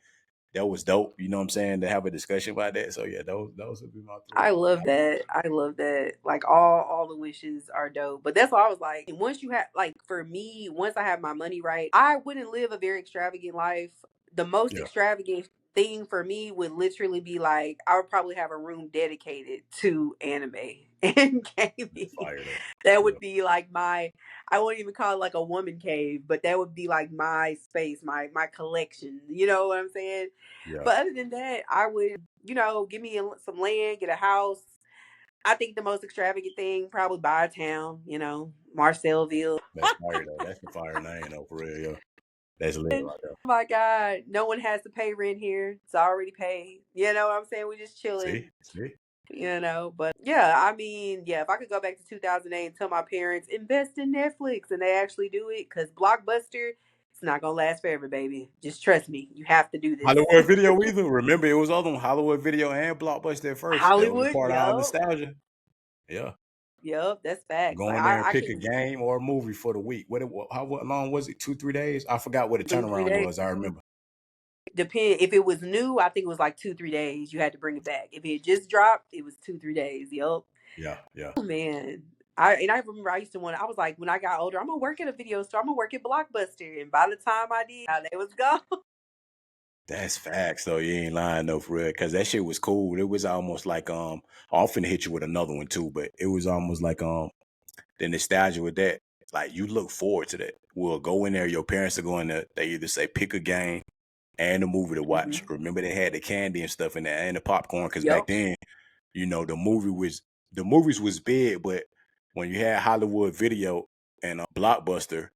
that was dope. You know what I'm saying? To have a discussion about that. So yeah, those would be my three. I love that. I love that. Like all the wishes are dope. But that's why I was like, once you have like for me, once I have my money right, I wouldn't live a very extravagant life. The most Yeah, extravagant thing for me would literally be like I would probably have a room dedicated to anime and that's gaming. fire though. That Yeah, would be like my I wouldn't even call it like a woman cave, but that would be like my space, my collection. You know what I'm saying? yeah, But other than that, I would, give me some land, get a house. I think the most extravagant thing, probably buy a town, Marcelville. that's fire though. That's the fire name though, for real. Yeah, that's lit Oh right there. my God, no one has to pay rent here. It's already paid. You know what I'm saying? We just chilling, See, But yeah, I mean, yeah, if I could go back to 2008 and tell my parents, invest in Netflix, and they actually do it, because Blockbuster, it's not going to last forever, baby. Just trust me. You have to do this. Hollywood Video either. Remember, it was other one, Hollywood Video and Blockbuster at first. That was a Hollywood, part of our yup. nostalgia. Yeah. Yup, that's facts. Go Like in there and I pick a can game or a movie for the week. What long was it? 2-3 days? I forgot what the 2 3 turnaround days. was. I remember. Depend if it was new, I think it was like 2 3 days. You had to bring it back. If it just dropped, it was 2 3 days. Yup. Yeah, yeah. Oh man. I remember I used to want I was like when I got older, I'm gonna work at a video store, I'm gonna work at Blockbuster. And by the time I did, they was gone. That's facts though. You ain't lying though, for real. Cause that shit was cool. It was almost like I'm finna hit you with another one too, but it was almost like the nostalgia with that. Like you look forward to that. We'll go in there, your parents are going to they either say pick a game and a movie to watch. Mhm. Remember they had the candy and stuff in there and the popcorn, because back Yup. then, the movies was big, but when you had Hollywood Video and a Blockbuster,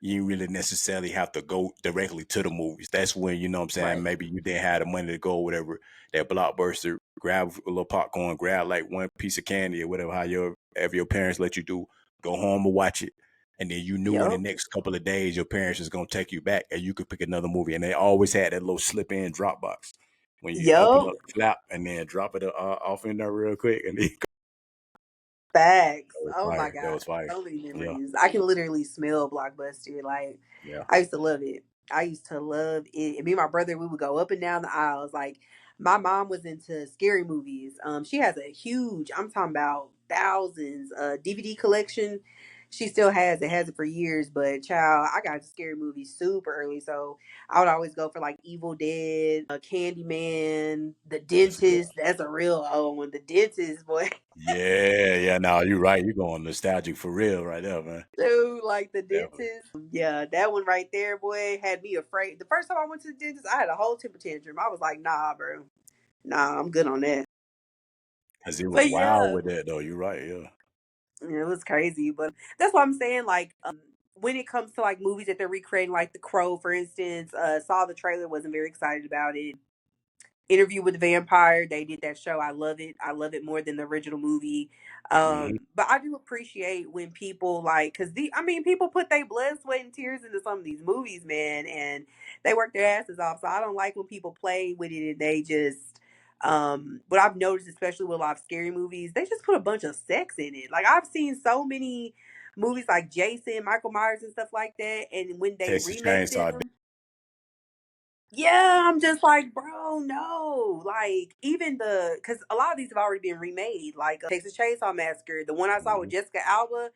you didn't really necessarily have to go directly to the movies. That's when, you know what I'm saying, Right. maybe you didn't have the money to go or whatever. That Blockbuster, grab a little popcorn, grab like one piece of candy or whatever, however your parents let you do, go home and watch it. And then you knew in the Yup. next couple of days your parents is gonna take you back and you could pick another movie. And they always had that little slip in drop box when you open Yup. up the flap and then drop it off in there real quick. And then Facts. that was Oh my fire. That God. was fire. So many Yeah, memories. I can literally smell Blockbuster. Like, yeah. I used to love it. I used to love it. And me and my brother, we would go up and down the aisles. Like, my mom was into scary movies. She has a huge, I'm talking about thousands, DVD collection. She still has it for years, but child, I got into scary movies super early. So I would always go for like Evil Dead, Candyman, The That's a good one. Dentist. That's a real old one. The Dentist, boy. Yeah, yeah. No, you're right. You're going nostalgic for real right there, man. Dude, like the Definitely. dentist. Yeah, that one right there, boy, had me afraid. The first time I went to the dentist, I had a whole temper tantrum. I was like, nah, bro. Nah, I'm good on that. Cause it was But wild yeah, with that though. You're right. Yeah. it was crazy. But that's what I'm saying. Like, when it comes to like movies that they're recreating, like The Crow, for instance, saw the trailer, wasn't very excited about it. Interview with the Vampire. They did that show. I love it. I love it more than the original movie. Hmm. But I do appreciate when people like, cause I mean, people put their blood, sweat, and tears into some of these movies, man, and they work their asses off. So I don't like when people play with it and they just, what I've noticed, especially with a lot of scary movies, they just put a bunch of sex in it. Like I've seen so many movies like Jason, Michael Myers, and stuff like that, and when they Texas remake Chainsaw. them, yeah, I'm just like, bro, no. Like, even because a lot of these have already been remade, like Texas Chainsaw Massacre, the one I saw with Mhm. Jessica Alba,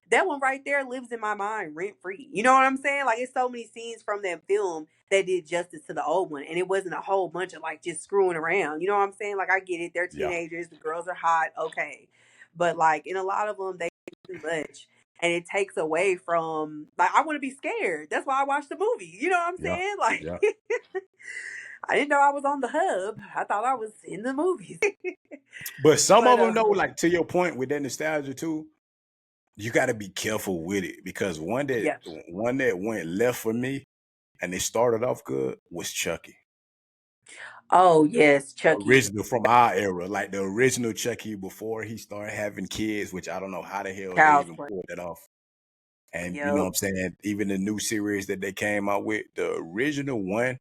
that one right there lives in my mind rent free. You know what I'm saying? Like, it's so many scenes from that film that did justice to the old one, and it wasn't a whole bunch of like just screwing around. You know what I'm saying? Like, I get it. They're Yeah. teenagers, the girls are hot, okay. But like in a lot of them, they too much. And it takes away from, like, I want to be scared. That's why I watch the movie. You know what I'm Yeah. saying? Like, Yeah. I didn't know I was on the hub. I thought I was in the movies. But some But of them, though, like to your point with that nostalgia too, you got to be careful with it because yeah. one that went left for me and it started off good was Chucky. Oh yes, Chucky. Original from our era, like the original Chucky before he started having kids, which I don't know how the hell they Child's even Play. pulled that off. And you know what Yep. I'm saying? Even the new series that they came out with, the original one,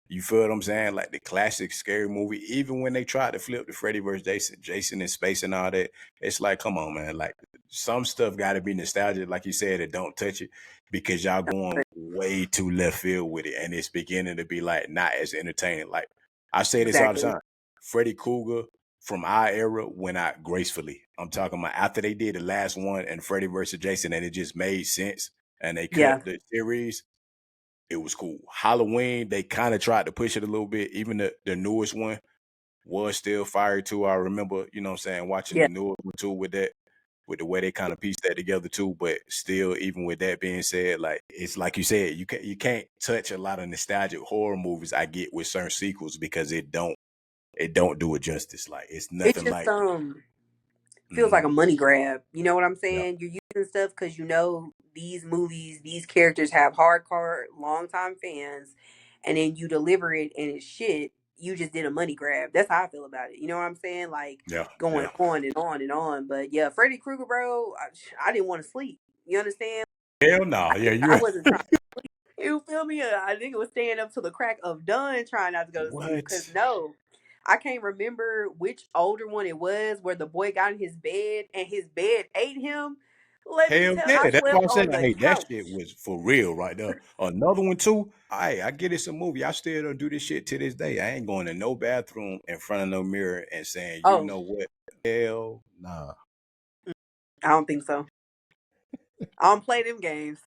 you feel what I'm saying? Like the classic scary movie, even when they tried to flip the Freddy versus Jason in space and all that, it's like, come on, man. Like some stuff got to be nostalgic, like you said, and don't touch it because y'all going way too left field with it, and it's beginning to be like not as entertaining. Like I say this all the Exactly. time, Freddy Krueger from our era went out gracefully. I'm talking about after they did the last one and Freddy versus Jason, and it just made sense, and they cut Yeah. the series. It was cool. Halloween, they kind of tried to push it a little bit. Even the newest one was still fire too. I remember, you know what I'm saying, watching Yeah. the newest one too with the way they kind of pieced that together too. But still, even with that being said, like it's like you said, you can't touch a lot of nostalgic horror movies I get with certain sequels because it don't do it justice. Like it's It nothing just like feels like mhm, a money grab. You know what I'm yeah, saying? You're using stuff because you know these movies, these characters have hardcore, longtime fans, and then you deliver it and it's shit. You just did a money grab. That's how I feel about it. You know what I'm saying? Like yeah, going yeah. on and on and on. But yeah, Freddy Krueger, bro, I didn't want to sleep. You understand? Hell no. Yeah, you I right. wasn't trying. You feel me? I think it was staying up to the crack of dawn trying not to go to sleep. What? Cause no, I can't remember which older one it was where the boy got in his bed and his bed ate him. Let me Hell tell yeah, I that's why slept I'm on saying, the hey, that shit couch. was for real right there. Another one too. I get it's a movie. I still don't do this shit to this day. I ain't going to no bathroom in front of no mirror and saying, you Oh, know what? Hell nah. I don't think so. I don't play them games.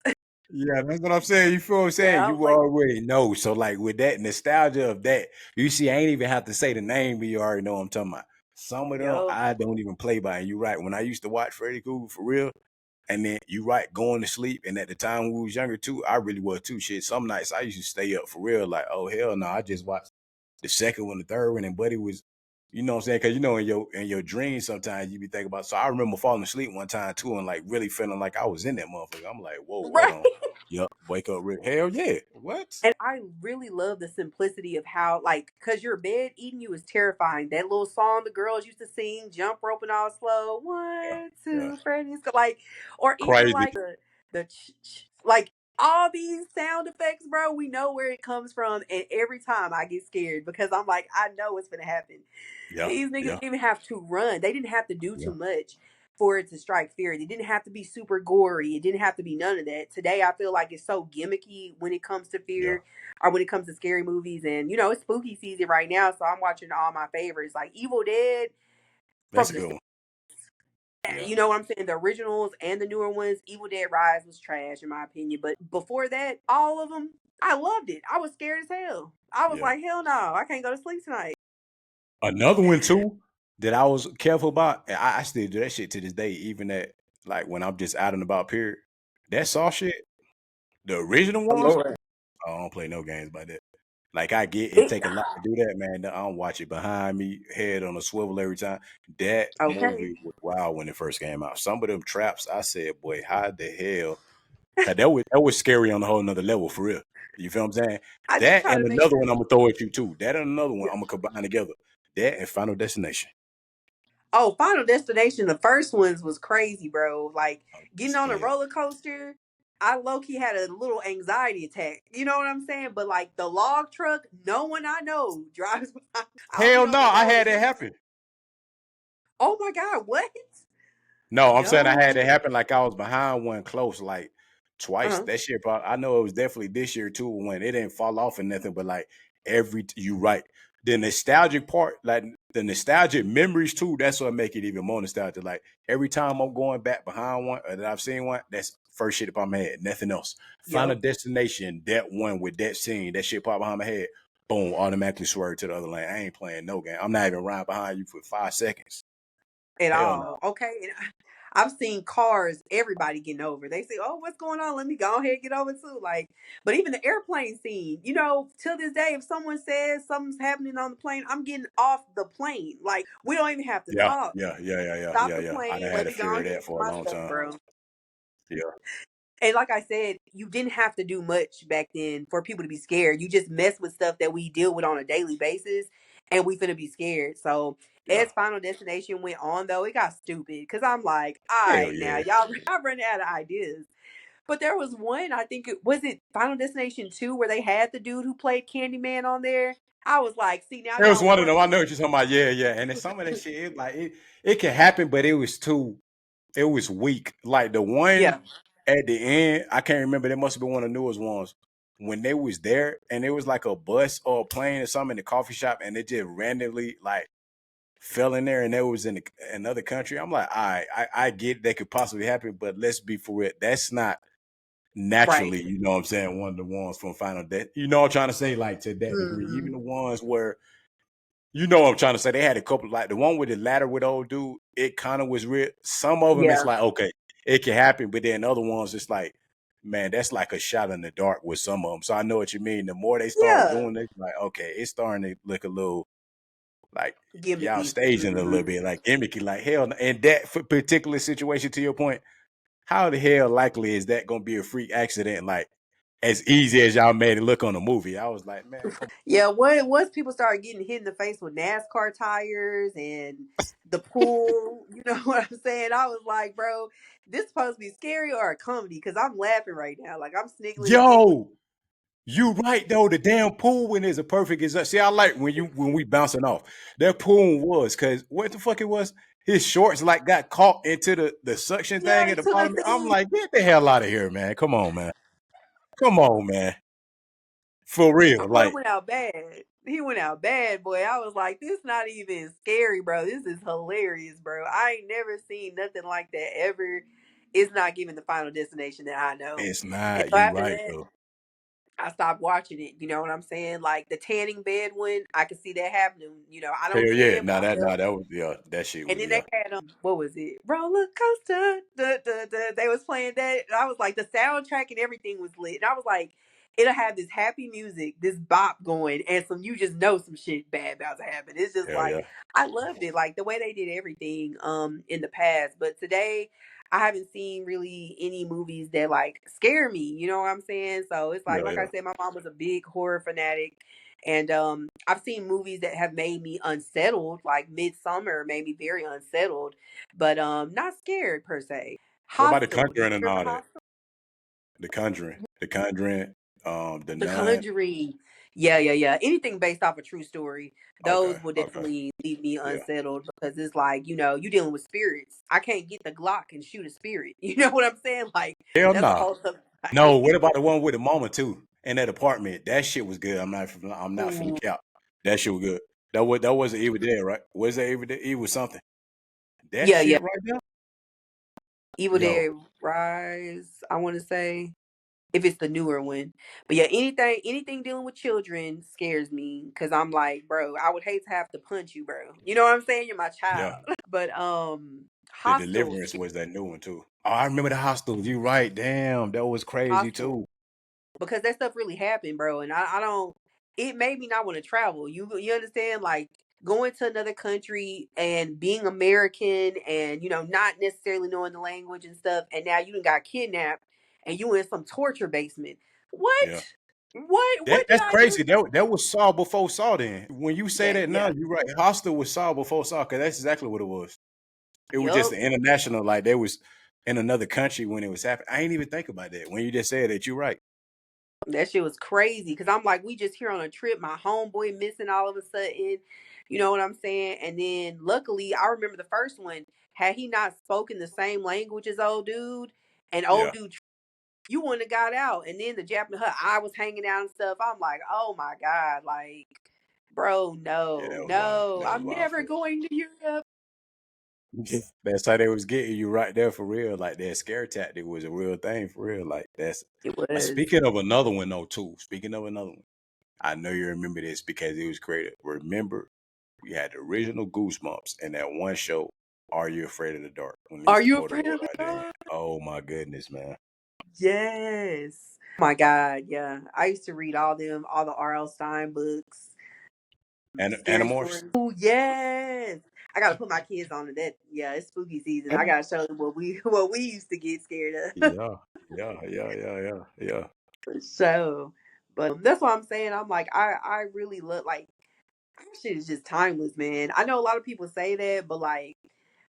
Yeah, that's what I'm saying. You feel what I'm Yeah, saying? I don't You play. already know. So like with that nostalgia of that, you see, I ain't even have to say the name, but you already know what I'm talking about. Some of them Yup. I don't even play by. And you right. When I used to watch Freddy Krueger for real, and then you right, going to sleep. And at the time we was younger too, I really was too. Shit, some nights I used to stay up for real. Like, oh hell no, I just watched the second one, the third one, and Buddy was, you know what I'm saying? Because you know in your dreams sometimes you be thinking about. So I remember falling asleep one time too, and like really feeling like I was in that motherfucker. I'm like, whoa, hold Right. on, yep, wake up, hell yeah, what? And I really love the simplicity of how, like, because your bed eating you is terrifying. That little song the girls used to sing, jump roping all slow, Yeah, one, yeah, two, Freddy's, like, or even crazy, like like all these sound effects, bro. We know where it comes from, and every time I get scared because I'm like, I know what's gonna happen. yeah, These niggas yeah, didn't even have to run. They didn't have to do yeah, too much for it to strike fear. They didn't have to be super gory. It didn't have to be none of that. Today, I feel like it's so gimmicky when it comes to yeah. fear or when it comes to scary movies. And, you know, it's spooky season right now, so I'm watching all my favorites. Like Evil Dead That's from a the, good one. Yeah, you know what I'm saying? The originals and the newer ones, Evil Dead Rise was trash, in my opinion. But before that, all of them, I loved it. I was scared as hell. I was yeah. like, hell no, I can't go to sleep tonight. Another one too that I was careful about, and I still do that shit to this day, even at like when I'm just out and about. Period. That Saw shit, the original Oh, ones, Lord. I don't play no games by that. Like I get it It, take a lot to do that, man. I don't watch it behind me, head on a swivel every time. That okay. movie was wild when it first came out. Some of them traps, I said, boy, how the hell? Cause that was scary on a whole nother level for real. You feel what I'm saying? I just That try and to make another sure. one I'm gonna throw at you too. That and another one Yeah. I'm gonna combine together. That and Final Destination. Oh, Final Destination, the first ones was crazy, bro. Like getting on a Hell, roller coaster, I low key had a little anxiety attack. You know what I'm saying? But like the log truck, no one I know drives by. I'll be hell on no, the I road had and that some. happen. Oh my god, what? No, I'm saying I No. had it happen like I was behind one close, like twice. Uh-huh. That shit, probably, I know it was definitely this year too when it didn't fall off or nothing, but like you right. The nostalgic part, like the nostalgic memories too, that's what make it even more nostalgic. Like every time I'm going back behind one or that I've seen one, that's first shit upon my head, nothing else. Final Yep. Destination, that one with that scene, that shit pop behind my head, boom, automatically swerve to the other lane. I ain't playing no game. I'm not even riding behind you for 5 seconds. At Hell no. all. Okay. And I've seen cars, everybody getting over. They say, "Oh, what's going on? Let me go ahead and get over too." Like, but even the airplane scene, till this day, if someone says something's happening on the plane, I'm getting off the plane. Like, we don't even have to Yeah, talk. yeah, yeah, yeah, yeah, Stop yeah, the yeah. I plane. done Let had me a go fear of ahead and that get for a my long stuff, time. bro. Yeah, And like I said, you didn't have to do much back then for people to be scared. You just mess with stuff that we deal with on a daily basis, and we finna be scared. So yeah. as Final Destination went on, though, it got stupid because I'm like, all Hell right, now yeah. y'all running out of ideas. But there was one, I think it Final Destination 2 where they had the dude who played Candyman on there. I was like, see, now It was y'all one of want them. I know what you're talking about. Yeah, yeah. And then some of that shit, it can happen, but it was weak. Like the one yeah, at the end, I can't remember. That must have been one of the newest ones. When they was there and it was like a bus or a plane or something in the coffee shop and it just randomly like fell in there and it was in another country. I'm like, all right, I get that could possibly happen, but let's be for real. That's not right. naturally, you know what I'm saying, one of the ones from Final Death. You know what I'm trying to say? Like to that degree. Even Hmm. the ones where you know what I'm trying to say. They had a couple like the one with the ladder with the old dude. It kind of was real. Some of them, it's Yeah, like okay, it can happen, but then other ones, it's like, man, that's like a shot in the dark with some of them. So I know what you mean. The more they start yeah, doing it, like okay, it's starting to look a little like y'all gimmicky. staging it a Hmm. little bit, like gimmicky, like hell. And that particular situation, to your point, how the hell likely is that going to be a freak accident? Like as easy as y'all made it look on the movie. I was like, man, come Yeah, once people started getting hit in the face with NASCAR tires and the pool, you know what I'm saying? I was like, bro, this supposed to be scary or a comedy? Because I'm laughing right now, like I'm on. sniggling and giggling. Yo, you right though. The damn pool one is a perfect example. See, I like when we bouncing off. That pool was because what the fuck it was. His shorts like got caught into the suction Yeah, thing at the to the bottom. I'm thing. like, get the hell out of here, man. Come on, man. Come on, man. For real. Boy Like went out bad. He went out bad, boy. I was like, this not even scary, bro. This is hilarious, bro. I ain't never seen nothing like that ever. It's not giving the Final Destination that I know. it's And not. so You after right that, though. I stopped watching it. You know what I'm saying? Like the tanning bed one, I could see that happening. I Hell don't yeah. tan, but I love. That was yeah. That shit And was then yeah. they had what was it? Roller coaster. Duh, duh, duh. They was playing that. And I was like, the soundtrack and everything was lit. And I was like, it'll have this happy music, this bop going, and you just know some shit bad about to happen. It's just Hell like yeah. I loved it, like the way they did everything in the past. But today I haven't seen really any movies that like scare me. You know what I'm saying? So it's Yeah, like I yeah. said, my mom was a big horror fanatic. And I've seen movies that have made me unsettled, like Midsummer made me very unsettled, but not scared per se. What about the Hostel. Did Conjuring you and remember all that? Hostel? The Conjuring, the The Nun. Conjuring. Yeah, yeah, yeah. Anything based off a true story, Okay, those will okay, definitely leave me yeah. unsettled because it's like, you dealing with spirits. I can't get the Glock and shoot a spirit. You know what I'm saying? Like, Hell that's a nah. whole other No, what fight. about the one with the mama too in that apartment? That shit was good. I'm not finna Ooh. cap. That shit was good. That wasn't Evil Dead, right? Was that Evil Dead? Evil something. That Yeah, yeah. shit right there. Evil Yo, Dead Rise, I want to say. If it's the newer one. But yeah, anything dealing with children scares me because I'm like, bro, I would hate to have to punch you, bro. You know what I'm saying? You're my yeah. child. But The Hostel, Deliverance was that new one too. Oh, I remember the Hostel. You right. Damn, that was crazy Hostel, too. because that stuff really happened, bro. And I don't. It made me not want to travel. You understand? Like going to another country and being American and not necessarily knowing the language and stuff, and now you done got kidnapped and you in some torture basement. What? Yeah. What did That's I do? crazy. That was Saw before Saw then. When you say That that now, yeah. you're right. Hostel was Saw before Saw, because that's exactly what it was. It was just Yup. an international, like they was in another country when it was happening. I ain't even think about that. When you just said that, you're right. That shit was crazy. Cause I'm like, we just here on a trip. My homeboy missing all of a sudden. You know what I'm saying? And then luckily I remember the first one, had he not spoken the same language as old dude, and old Yeah. dude you wouldn't have got out. And then the Japanese her eye was hanging out and stuff. I'm like, oh my God, like, bro, Yeah, no, that was wild. no, That was I'm wild never for going to Europe. real. That's how they was getting you right there for real. Like that scare tactic was a real thing for real. Like that's It was. speaking of another one though too. Speaking of another one, I know you remember this because it was created. Remember, we had the original Goosebumps in that one show Are You Afraid of the Dark? When they Are used to you pour the afraid water of the out there. dark? Oh my goodness, man. Yes. Oh my God, yeah. I used to read all the R.L. Stein books, And scary Animorphs. stories. Oh yes. I gotta put my kids on to that. Yeah, it's spooky season. I gotta show them what we used to get scared of. Yeah, yeah. So, but that's what I'm saying. I'm like, I really look like that shit is just timeless, man. I know a lot of people say that, but like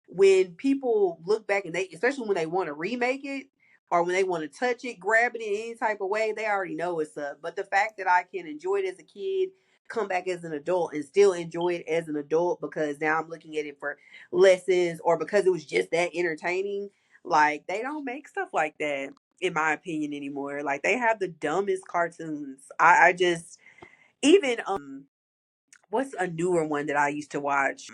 when people look back and they, especially when they want to remake it or when they want to touch it, grab it in any type of way, they already know it's up. But the fact that I can enjoy it as a kid, come back as an adult and still enjoy it as an adult because now I'm looking at it for lessons or because it was just that entertaining, like they don't make stuff like that in my opinion anymore. Like they have the dumbest cartoons. I just even what's a newer one that I used to watch?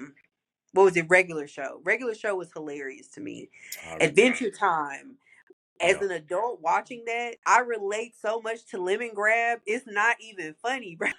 What was it? Regular Show. Regular Show was hilarious to me. Adventure Time. As Yeah. an adult watching that, I relate so much to Lemon Grab. It's not even funny, bro.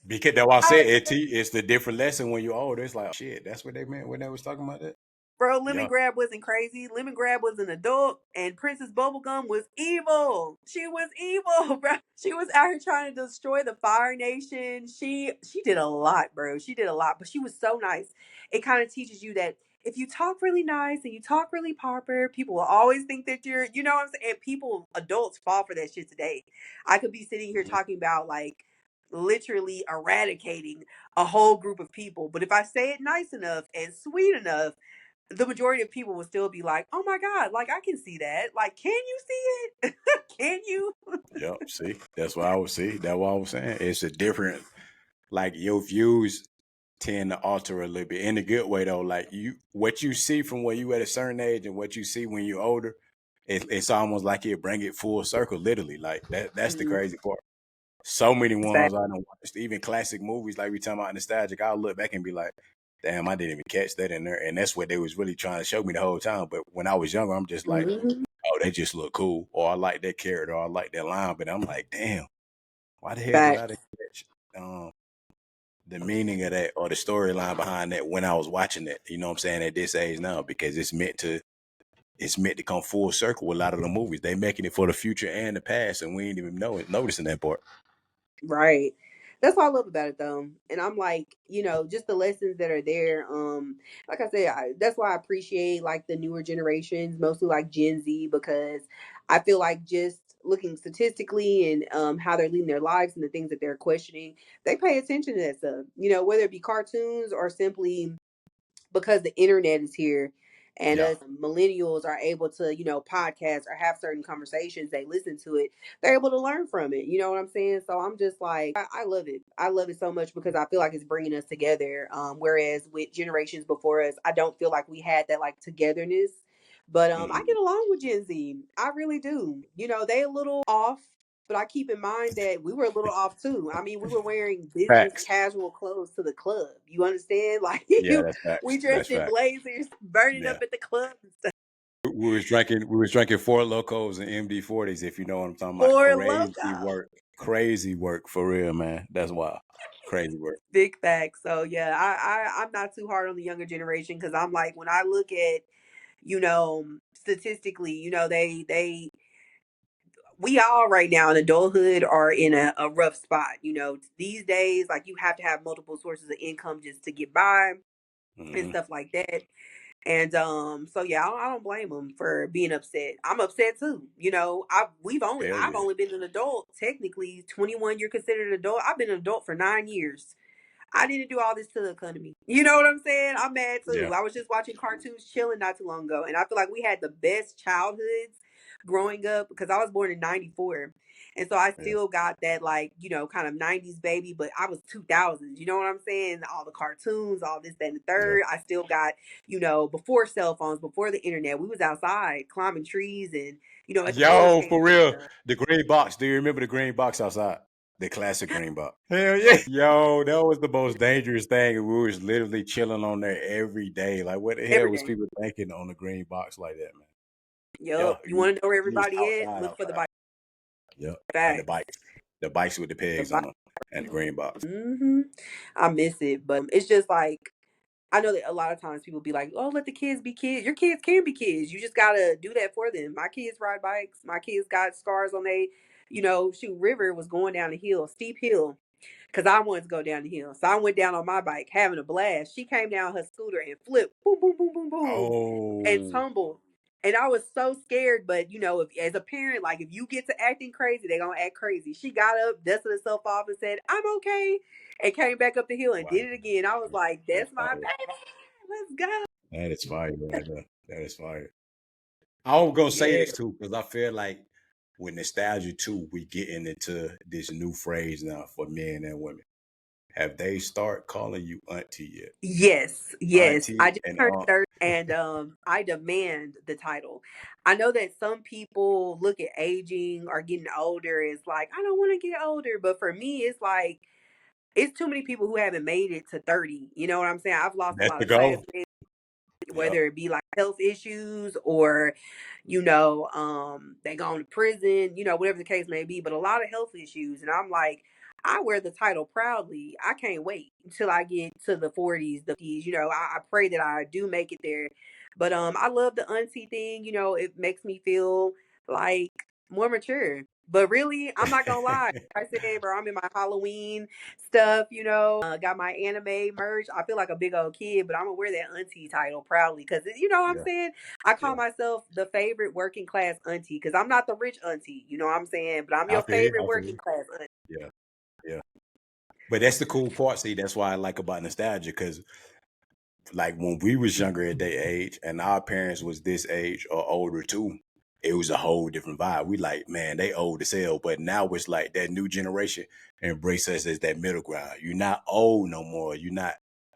Because that's why I said I, it's the different lesson when you're older. It's like, oh shit, that's what they meant when they was talking about that. Bro, Lemon Yeah. Grab wasn't crazy. Lemon Grab was an adult, and Princess Bubblegum was evil. She was evil, bro. She was out here trying to destroy the Fire Nation. She did a lot, bro. She did a lot, but she was so nice. It kind of teaches you that if you talk really nice and you talk really proper, people will always think that you're, you know what I'm saying? And people, adults fall for that shit today. I could be sitting here Mhm. talking about like literally eradicating a whole group of people, but if I say it nice enough and sweet enough, the majority of people will still be like, "Oh my god, like I can see that. Like, can you see it? Can you?" Yep. See, that's what I was see. That's what I was saying. It's a different, like your views tend to alter a little bit in a good way though. Like what you see from when you at a certain age and what you see when you're older, it's almost like it bring it full circle, literally. Like that. That's the Mhm. crazy part. So many Fact. ones I don't watch, even classic movies like we talking about nostalgic. I'll look back and be like, damn, I didn't even catch that in there. And that's what they was really trying to show me the whole time. But when I was younger, I'm just like, Mhm. oh, they just look cool. Or I like that character, or I like that line. But I'm like, damn, why the hell did I Fact. didn't catch the meaning of that or the storyline behind that when I was watching it? You know what I'm saying? At this age now, because it's meant to come full circle with a lot of the movies. They making it for the future and the past, and we ain't even noticing that part. Right. That's what I love about it though. And I'm like, just the lessons that are there. Like I said, that's why I appreciate like the newer generations, mostly like Gen Z, because I feel like just looking statistically and how they're leading their lives and the things that they're questioning, they pay attention to that stuff. Whether it be cartoons or simply because the internet is here and Yeah. us millennials are able to, podcast or have certain conversations, they listen to it, they're able to learn from it. You know what I'm saying? So I'm just like, I love it. I love it so much because I feel like it's bringing us together. Whereas with generations before us, I don't feel like we had that like togetherness. But I Mhm. get along with Gen Z. I really do. They a little off, but I keep in mind that we were a little off too. I mean, we were wearing business Facts. casual clothes to the club. You understand? Like Yeah, that's we facts. dressed That's in facts. blazers, burning up Yeah. at the club and stuff. We was drinking Four Locos and MD-40s, if you know what I'm talking about. For Crazy loco. work. Crazy work for real, man. That's wild. Crazy work. Big facts. So yeah, I'm not too hard on the younger generation because I'm like when I look at, statistically, they we all right now in adulthood are in a rough spot. These days, like you have to have multiple sources of income just to get by and Hmm. stuff like that. And so yeah, I don't blame them for being upset. I'm upset too. Hell I've yeah. only been an adult technically 21. You're considered an adult. I've been an adult for 9 years. I didn't do all this to the economy. You know what I'm saying? I'm mad too. Yeah. I was just watching cartoons chilling not too long ago. And I feel like we had the best childhoods growing up because I was born in 94. And so I Yeah. still got that like, kind of 90s baby, but I was 2000s. You know what I'm saying? All the cartoons, all this, that, and the Yeah. third. I still got, before cell phones, before the internet, we was outside climbing trees and, at the Yo, forest for camps and real. stuff. The green box. Do you remember the green box outside? The classic green box. Hell yeah. Yo, that was the most dangerous thing. We was literally chilling on there every day. Like, what the hell Every was day. people thinking on the green box like that, man? Yeah. Yup. You You, want to know where you was everybody at? outside, Look for the outside. bike. Yep. And the Facts. bikes. The bikes with the The pegs on bike. them and the green box. I miss it, but it's just like I know that a lot of times people be like, "Oh, let the kids be kids." Your kids can be kids. You just gotta do that for them. My kids ride bikes. My kids got scars on they, shoot. River was going down a hill, steep hill, because I wanted to go down the hill. So I went down on my bike, having a blast. She came down her scooter and flipped, boom, boom, boom, boom, boom, and Oh, tumbled. And I was so scared, but if as a parent, like if you get to acting crazy, they're gonna act crazy. She got up, dusted herself off, and said, "I'm okay," and came back up the hill and wow. did it again. I was like, That's "That's my fire. baby. Let's go." That is fire right there. That is fire. I was gonna say Yeah. this too because I feel like with nostalgia too, we getting into this new phrase now for men and women. Have they start calling you auntie yet? Yes, yes. I Auntie just and turned aunt. 30 and I demand the title. I know that some people look at aging or getting older as like, I don't want to get older, but for me it's like it's too many people who haven't made it to 30. You know what I'm saying? I've lost a That's lot the of goal. classmates, Yep. whether it be like health issues or they gone to prison, whatever the case may be, but a lot of health issues. And I'm like, I wear the title proudly. I can't wait until I get to the 40s, the 50s. I pray that I do make it there. But I love the auntie thing. It makes me feel like more mature. But really, I'm not gonna lie. I said, bro, I'm in my Halloween stuff, got my anime merch. I feel like a big old kid, but I'm gonna wear that auntie title proudly because you know what I'm Yeah. saying? I call Yeah. myself the favorite working class auntie because I'm not the rich auntie, you know what I'm saying? But I'm I your feel you. favorite I feel working you. class auntie. Yeah. Yeah. But that's the cool part. See, that's why I like about nostalgia because like when we was younger at that age and our parents was this age or older too, it was a whole different vibe. We like, man, they old as hell. But now it's like that new generation embrace us as that middle ground. You're not old no more. You're not,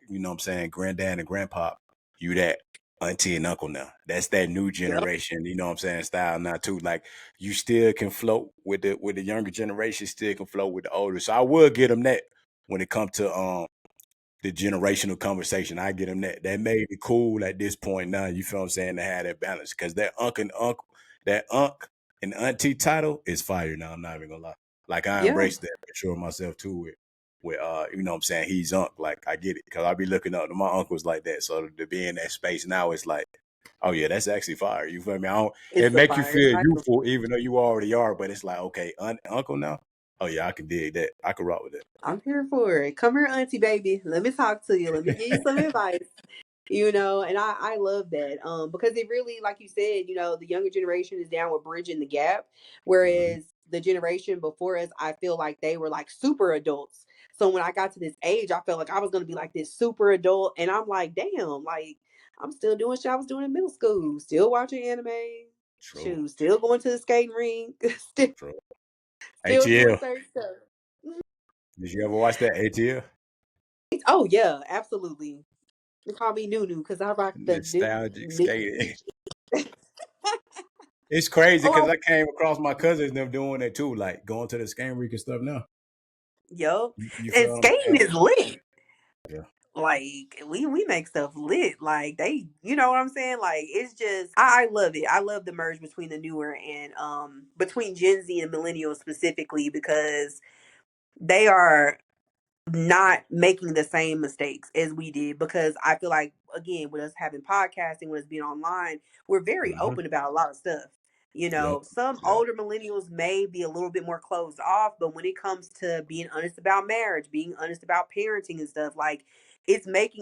you know what I'm saying, granddad and grandpa. You that auntie and uncle now. That's that new Yep. generation, you know what I'm saying, style now too. Like you still can float with the younger generation, still can float with the older. So I would get them that when it comes to the generational conversation. I get them that. That made me cool at this point now. You feel what I'm saying? To have that balance. Cause that unc and auntie title is fire now. I'm not even gonna lie. Like I Yeah. embrace that for sure myself too with you know what I'm saying, he's unc. Like I get it. Cause I be looking up to my uncles like that. So to be in that space now it's like, oh yeah, that's actually fire. You feel me? I don't, It's it the make you fire feel title. youthful even though you already are, but it's like, okay, uncle now. Oh yeah, I can dig that. I can rock with I'm here for it. Come here, auntie baby. Let me talk to you. Let me give you some that. advice. And I love that because it really, like you said, the younger generation is down with bridging the gap, Mhm. whereas the generation before us, I feel like they were like super adults. So when I got to this age, I felt like I was going to be like this super adult, and I'm like, damn, like I'm still doing shit I was doing in middle school, still watching anime, True. shoot, still going to the skating rink, still True. still doing ATL. certain stuff. Mhm. Did you ever watch that ATL? Oh yeah, absolutely. They call me Nunu because I rock the Nostalgic new. skating. It's crazy Oh, because I came across my cousins them doing it too, like going to the skating rink and stuff now. yup. You feel And what I'm skating saying? is lit. Yeah. Like we make stuff lit. Like they, you know what I'm saying? Like it's just I love it. I love the merge between the newer and between Gen Z and millennials specifically because they are not making the same mistakes as we did because I feel like again with us having podcasting, with us being online, we're very Hmm. open about a lot of stuff. Yep. Some Yep. older millennials may be a little bit more closed off, but when it comes to being honest about marriage, being honest about parenting and stuff, like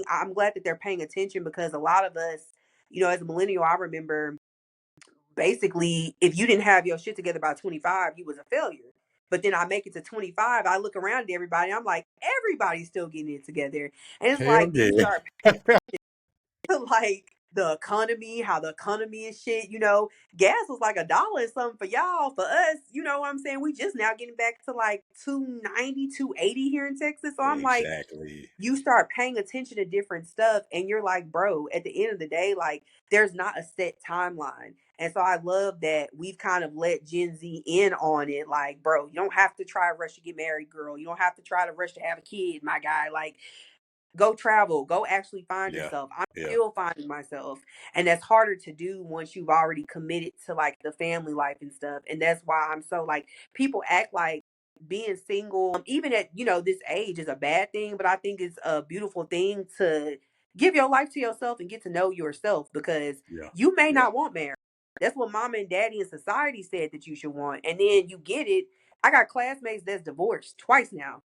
I'm glad that they're paying attention because a lot of us, as a millennial, I remember basically if you didn't have your shit together by 25 you was a failure, but then I make it to 25, I look around at everybody, I'm like everybody's still getting it together, and it's Hell like then you yeah. start like the economy, how the economy is shit, gas was like $1 and something for y'all, for us, you know what I'm saying, we just now getting back to like 290, 280 here in Texas, so I'm like Exactly. you start paying attention to different stuff and you're like, bro, at the end of the day, like there's not a set timeline. And so I love that we've kind of let Gen Z in on it. Like, bro, you don't have to try to rush to get married, girl. You don't have to try to rush to have a kid, my guy. Like, go travel, go actually find Yeah. yourself. I'm Yeah. still finding myself. And that's harder to do once you've already committed to like the family life and stuff. And that's why I'm so like, people act like being single, even at, this age is a bad thing, but I think it's a beautiful thing to give your life to yourself and get to know yourself, because Yeah. you may Yeah. not want marriage. That's what mama and daddy and society said that you should want. And then you get it. I got classmates that's divorced twice now.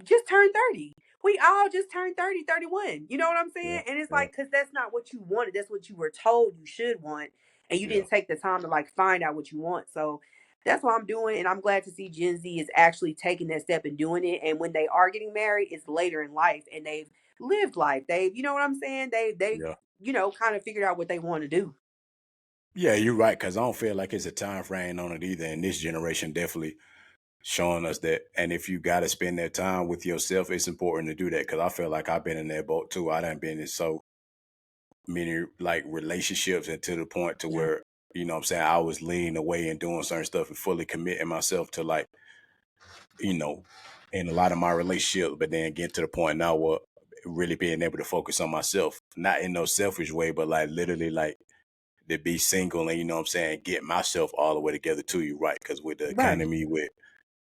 Just turned 30. We all just turned 30, 31. You know what I'm Yeah. saying? And it's Yeah. like, because that's not what you wanted. That's what you were told you should want. And you Yeah. didn't take the time to like find out what you want. So that's what I'm doing. And I'm glad to see Gen Z is actually taking that step and doing it. And when they are getting married, it's later in life and they've lived life. They've, you know what I'm saying? They, Yeah. kind of figured out what they want to do. Yeah, you're right. Cause I don't feel like it's a time frame on it either. And this generation definitely showing us that. And if you got to spend that time with yourself, it's important to do that. Cause I feel like I've been in that boat too. I done been in so many like relationships and to the point to Yeah. where, I'm saying, I was leaning away and doing certain stuff and fully committing myself to like, you know, in a lot of my relationships, but then getting to the point now where really being able to focus on myself, not in no selfish way, but like literally like to be single and what I'm saying, get myself all the way together to you, right? Because with the Right. economy,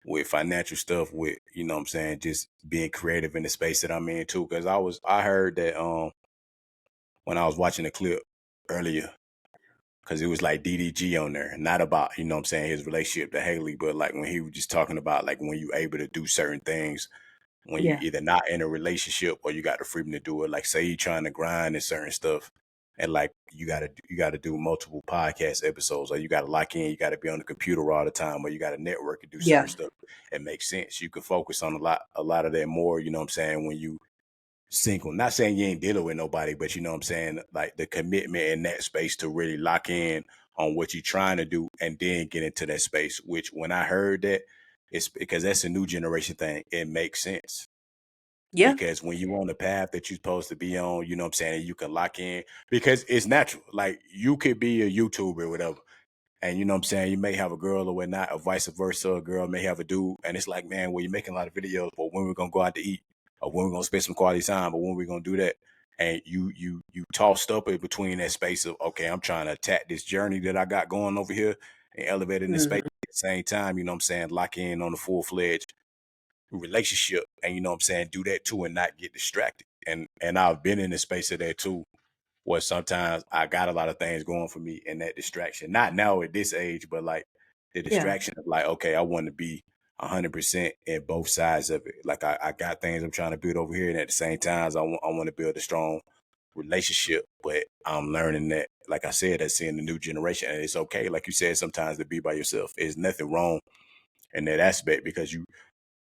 with financial stuff, with what I'm saying, just being creative in the space that I'm in too. Because I heard that when I was watching the clip earlier, because it was like DDG on there, not about what I'm saying, his relationship to Haley, but like when he was just talking about like when you able to do certain things when you Yeah. either not in a relationship or you got the freedom to do it. Like say you trying to grind and certain stuff, and like you gotta do multiple podcast episodes, or you gotta lock in, you gotta be on the computer all the time, or you gotta network and do certain Yeah. stuff. It makes sense. You can focus on a lot of that more. You know what I'm saying when you single. Not saying you ain't dealing with nobody, but you know what I'm saying like the commitment in that space to really lock in on what you're trying to do and then get into that space. Which when I heard that, it's because that's a new generation thing. It makes sense Yeah. because when you on the path that you're supposed to be on, you know what I'm saying, you can lock in because it's natural. Like you could be a YouTuber or whatever. And you know what I'm saying? You may have a girl or whatnot, or vice versa. A girl may have a dude. And it's like, man, well, you're making a lot of videos, but when we're gonna go out to eat, or when we're gonna spend some quality time, or when we're gonna do that. And you tossed up in between that space of, okay, I'm trying to attack this journey that I got going over here and elevate in the space Hmm. at the same time, you know what I'm saying, lock in on the full-fledged relationship and you know what I'm saying, do that too and not get distracted. And I've been in the space of that too, where sometimes I got a lot of things going for me and that distraction. Not now at this age, but like the Yeah. distraction of like, okay, I want to be 100% in both sides of it. Like I got things I'm trying to build over here, and at the same time, I want to build a strong relationship. But I'm learning that, like I said, that's seeing the new generation, and it's okay, like you said, sometimes to be by yourself. There's nothing wrong in that aspect because you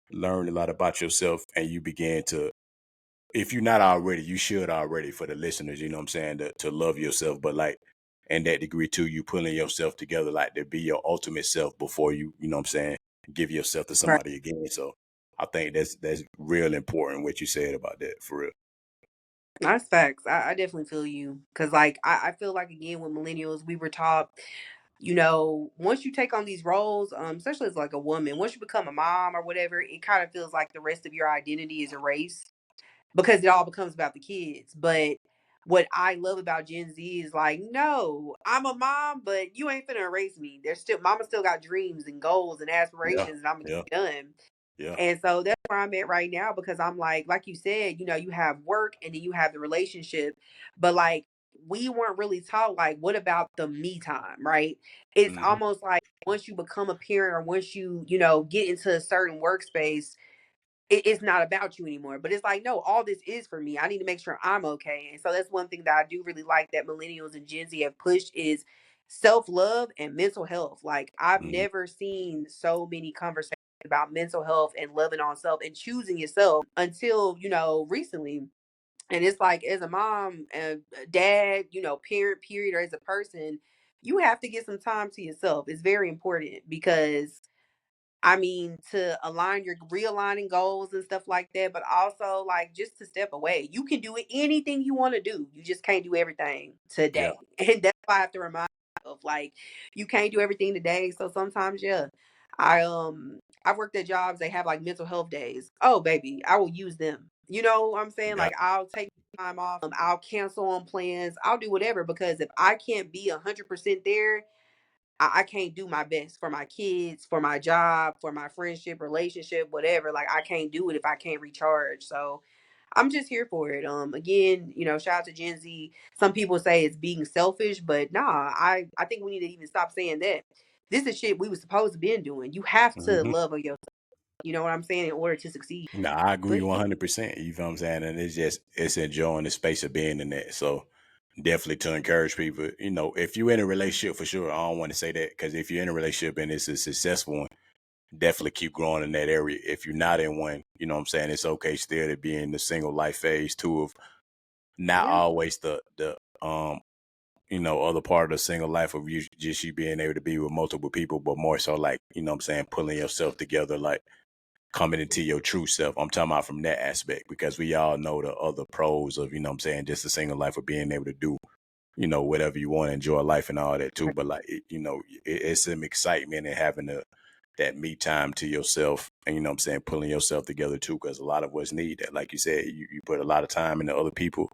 learn a lot about yourself and you begin to, if you're not already, you should already, for the listeners, you know what I'm saying, to love yourself, but like in that degree too, you pulling yourself together like to be your ultimate self before you know what I'm saying, give yourself to Right. somebody again. So I think that's real important what you said about that for real. That's facts. I definitely feel you. Cause like I feel like again with millennials, we were taught, once you take on these roles, especially as like a woman, once you become a mom or whatever, it kind of feels like the rest of your identity is erased because it all becomes about the kids. But what I love about Gen Z is like, no, I'm a mom, but you ain't finna erase me. There's still mama still got dreams and goals and Yeah. aspirations, and I'm gonna Yeah. get it done. Yeah. And so that's where I'm at right now because I'm like you said, you have work and then you have the relationship, but like we weren't really taught like what about the me time, right? It's Hmm. almost like once you become a parent or once you, get into a certain workspace, it's not about you anymore. But it's like, no, all this is for me. I need to make sure I'm okay. And so that's one thing that I do really like that millennials and Gen Z have pushed is self-love and mental health. Like I've Hmm. never seen so many conversations about mental health and loving on self and choosing yourself until, recently. And it's like as a mom and dad, parent period, or as a person, you have to get some time to yourself. It's very important because I mean, to align your realigning goals and stuff like that, but also like just to step away. You can do anything you want to do. You just can't do everything Yeah. today. And that's why I have to remind myself, like, you can't do everything today. So sometimes, yeah. I've worked at jobs, they have like mental health days. Oh baby, I will use them. You know what I'm saying? Yeah. Like I'll take time off, I'll cancel on plans, I'll do whatever because if I can't be 100% there, I can't do my best for my kids, for my job, for my friendship, relationship, whatever. Like I can't do it if I can't recharge. So I'm just here for it. Again, shout out to Gen Z. Some people say it's being selfish, but nah, I think we need to even stop saying that. This is shit we was supposed to be doing. You have to Hmm. love yourself. You know what I'm saying? In order to succeed. No, I agree But yeah, 100%. You feel what I'm saying? And it's enjoying the space of being in that. So definitely to encourage people, if you're in a relationship for sure, I don't want to say that because if you're in a relationship and it's a successful one, definitely keep growing in that area. If you're not in one, you know what I'm saying? It's okay still to be in the single life phase too of not yeah, always the other part of the single life of you being able to be with multiple people, but more so like, what I'm saying, pulling yourself together, like coming into your true self. I'm talking about from that aspect because we all know the other pros of, what I'm saying, just a single life of being able to do, whatever you want to enjoy life and all that too. right, But like, it's some excitement in having that me time to yourself and, what I'm saying, pulling yourself together too. Cause a lot of us need that. Like you said, you put a lot of time into other people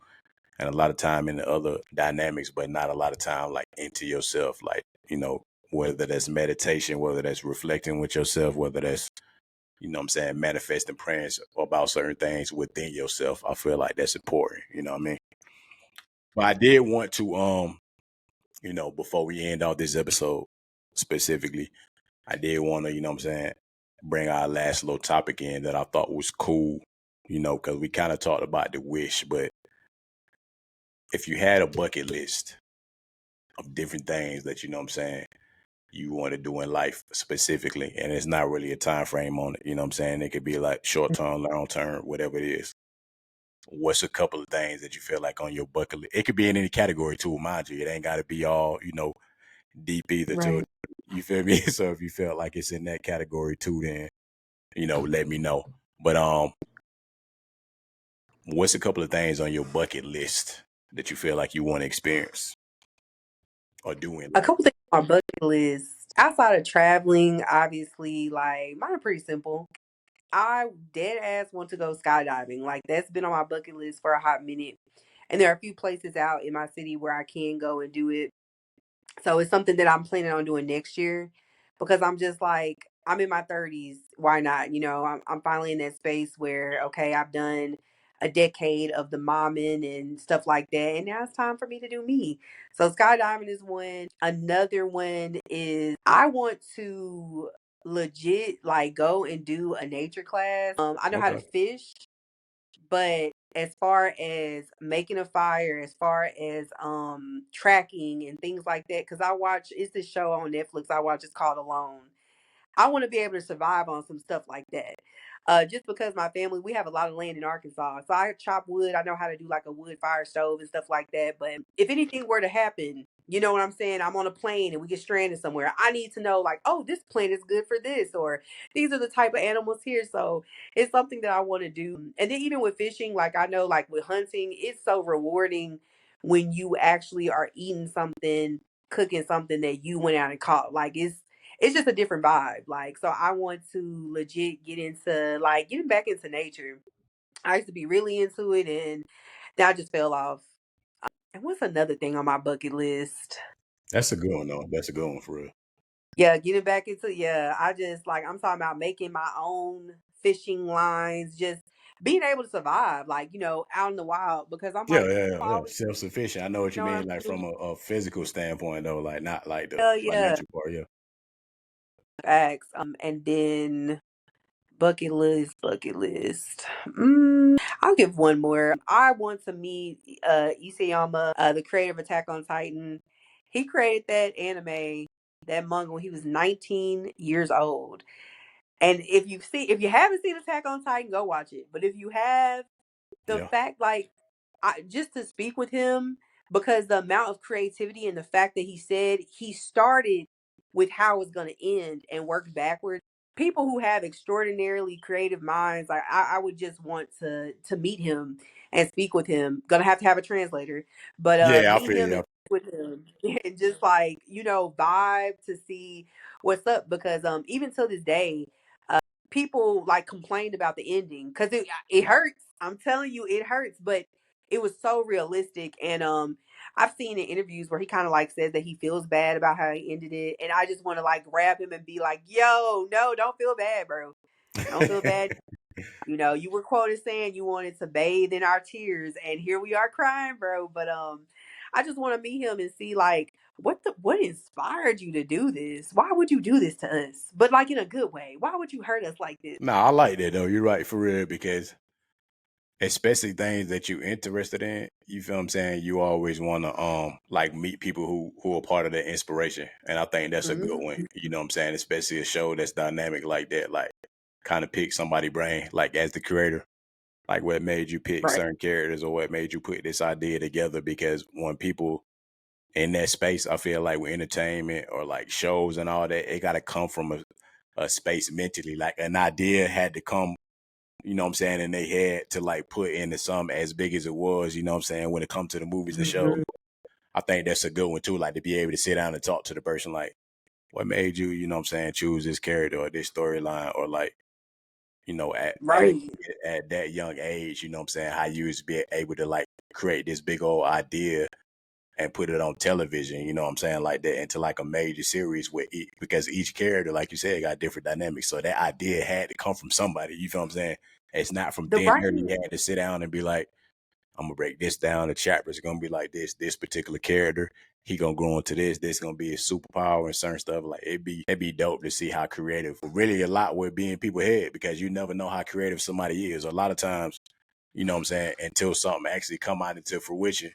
and a lot of time into other dynamics, but not a lot of time like into yourself. Like, whether that's meditation, whether that's reflecting with yourself, whether that's, what I'm saying, manifesting prayers about certain things within yourself. I feel like that's important. You know what I mean? But I did want to, before we end off this episode specifically, I did want to, what I'm saying, bring our last little topic in that I thought was cool, because we kind of talked about the wish, but if you had a bucket list of different things that, what I'm saying, you want to do in life specifically, and it's not really a time frame on it, what I'm saying? It could be like short term, long term, whatever it is. What's a couple of things that you feel like on your bucket list? It could be in any category too, mind you. It ain't got to be all, deep either to right. it. You feel me? So if you feel like it's in that category too, then, let me know. But what's a couple of things on your bucket list that you feel like you want to experience or do in A life? couple things on my bucket list outside of traveling, obviously, like mine are pretty simple. I dead ass want to go skydiving. Like that's been on my bucket list for a hot minute. And there are a few places out in my city where I can go and do it. So it's something that I'm planning on doing next year because I'm just like I'm in my 30s. Why not? I'm finally in that space where okay, I've done a decade of the momming and stuff like that, and now it's time for me to do me. So skydiving is one. Another one is I want to legit like go and do a nature class. I know how to Okay. fish, but as far as making a fire, as far as tracking and things like that, because I watch it's this show on Netflix I watch, it's called Alone. I want to be able to survive on some stuff like that. Just because my family, we have a lot of land in Arkansas. So I chop wood. I know how to do like a wood fire stove and stuff like that. But if anything were to happen, you know what I'm saying? I'm on a plane and we get stranded somewhere. I need to know like, oh, this plant is good for this, or these are the type of animals here. So it's something that I want to do. And then even with fishing, like I know like with hunting, it's so rewarding when you actually are eating something, cooking something that you went out and caught. Like it's just a different vibe. Like, so I want to legit get into like getting back into nature. I used to be really into it and then I just fell off. And what's another thing on my bucket list? That's a good one, though. That's a good one for real. Yeah, getting back into I just like I'm talking about making my own fishing lines, just being able to survive, like, out in the wild because I'm Yeah, like, yeah, yeah, I yeah. always Self sufficient. I know what you know what mean, like I'm from a physical standpoint, though, like not like the saying? Yeah, financial part. Yeah. facts. And then bucket list. I'll give one more. I want to meet Isayama, the creator of Attack on Titan. He created that anime, that manga when he was 19 years old. And if you haven't seen Attack on Titan, go watch it. But if you have, the Yeah. fact like just to speak with him, because the amount of creativity and the fact that he said he started with how it's going to end and worked backwards. People who have extraordinarily creative minds, like I would just want to meet him and speak with him. Gonna have to have a translator, but Yeah, I meet feel him you. and speak with him and just like vibe to see what's up. Because even till this day, people like complained about the ending because it hurts. I'm telling you, it hurts, but it was so realistic. And I've seen in interviews where he kind of like says that he feels bad about how he ended it, and I just want to like grab him and be like, "Yo, no, don't feel bad, bro. Don't feel bad. You know, you were quoted saying you wanted to bathe in our tears, and here we are crying, bro. But I just want to meet him and see like what inspired you to do this? Why would you do this to us? But like in a good way. Why would you hurt us like this? Nah, I like that though. You're right for real because especially things that you're interested in, you feel what I'm saying? You always want to like meet people who are part of the inspiration. And I think that's a good one. Mhm. You know what I'm saying? Especially a show that's dynamic like that, like kind of pick somebody's brain, like as the creator, like what made you pick Right. certain characters or what made you put this idea together. Because when people in that space, I feel like with entertainment or like shows and all that, it got to come from a space mentally. Like an idea had to come, you know what I'm saying, and they had to like put into something as big as it was, you know what I'm saying, when it comes to the movies and shows. Mhm. I think that's a good one too, like to be able to sit down and talk to the person like, what made you, you know what I'm saying, choose this character or this storyline or like, you know, Right. at that young age, you know what I'm saying, how you was be able to like create this big old idea and put it on television, you know what I'm saying, like that into like a major series with because each character, like you said, got different dynamics. So that idea had to come from somebody, you feel what I'm saying? It's not from The thin right. air. You had to sit down and be like, I'm gonna break this down. The chapters are gonna be like this particular character. He gonna grow into this gonna be his superpower and certain stuff. Like it'd be dope to see how creative really a lot would be in people's head because you never know how creative somebody is. A lot of times, you know what I'm saying, until something actually come out into fruition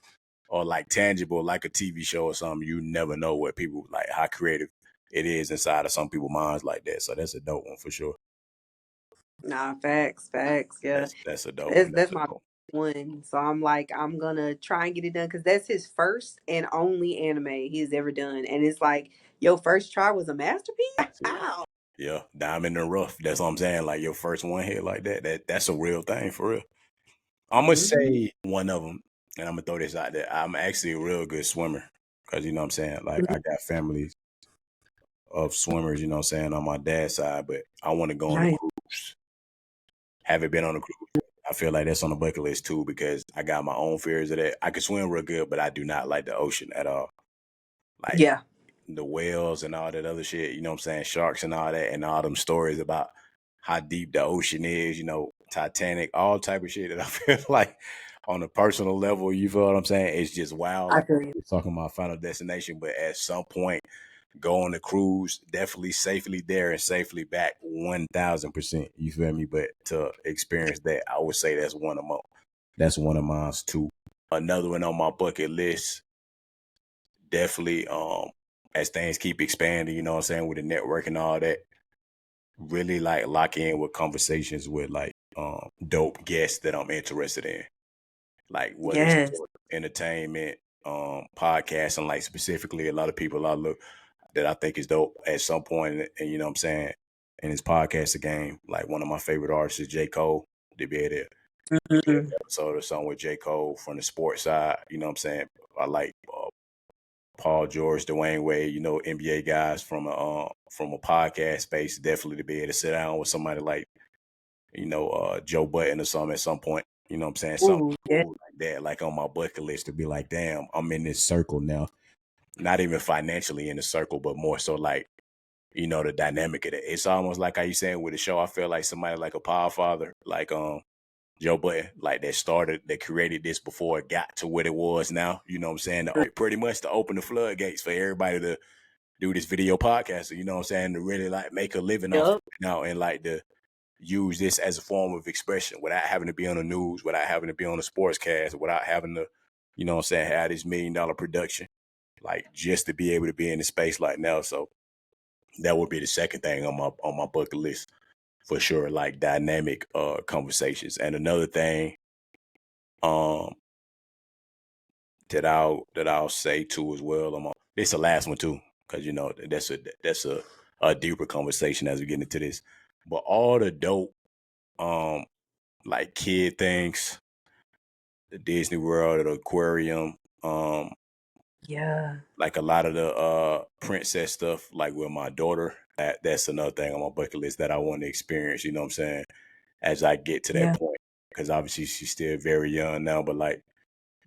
or like tangible, like a TV show or something, you never know what people like how creative it is inside of some people's minds like that. So that's a dope one for sure. Nah, facts, facts. Yeah. That's a dope That's one. that's That's a my dope. one. So I'm like, I'm gonna try and get it done because that's his first and only anime he's ever done. And it's like, your first try was a masterpiece? Yeah. Wow. Yeah, diamond in the rough. That's what I'm saying. Like your first one hit like that. That's a real thing for real. I'm gonna Hmm. say one of them, and I'm gonna throw this out there. I'm actually a real good swimmer because you know what I'm saying. Like I got families of swimmers. You know what I'm saying on my dad's side, but I want to go on a Nice. cruise. Haven't been on a cruise. I feel like that's on the bucket list too because I got my own fears of that. I can swim real good, but I do not like the ocean at all. Like Yeah. the whales and all that other shit, you know what I'm saying? Sharks and all that, and all them stories about how deep the ocean is, you know, Titanic, all type of shit that I feel like on a personal level, you feel what I'm saying? It's just wild. I Like feel you. we're talking about Final Destination, but at some point, go on the cruise, definitely safely there and safely back 1000%. You feel me? But to experience that, I would say that's one of mine too. Another one on my bucket list, definitely as things keep expanding, you know what I'm saying, with the network and all that, really like lock in with conversations with like dope guests that I'm interested in. Like whether it's Yes. entertainment, podcasting, like specifically a lot of people I look that I think is dope at some point and you know what I'm saying, in his podcasting game. Like one of my favorite artists is J. Cole. To be able to get an Hmm. episode or something with J. Cole from the sports side, you know what I'm saying? I like Paul George, Dwayne Wade, you know, NBA guys from a podcast space, definitely to be able to sit down with somebody like, you know, Joe Button or something at some point. You know what I'm saying? Something Ooh, yeah. cool like that, like on my bucket list to be like, damn, I'm in this circle now. Not even financially in the circle, but more so like, you know, the dynamic of it. It's almost like how you saying with the show, I feel like somebody like a power father, like Joe Button, like that created this before it got to what it was now. You know what I'm saying? Pretty much to open the floodgates for everybody to do this video podcast, you know what I'm saying, to really like make a living off of Yup. it now and like to use this as a form of expression without having to be on the news, without having to be on a sports cast, without having to, you know what I'm saying, have this $1 million production. Like just to be able to be in the space like now. So that would be the second thing on my bucket list for sure, like dynamic conversations. And another thing um that I'll say too as well. This the last one too, because you know that's a deeper conversation as we get into this. But all the dope um like kid things, the Disney World, the aquarium, um, Yeah. like a lot of the princess stuff, like with my daughter. That's another thing on my bucket list that I want to experience, you know what I'm saying, as I get to that Yeah. point. Because obviously she's still very young now, but like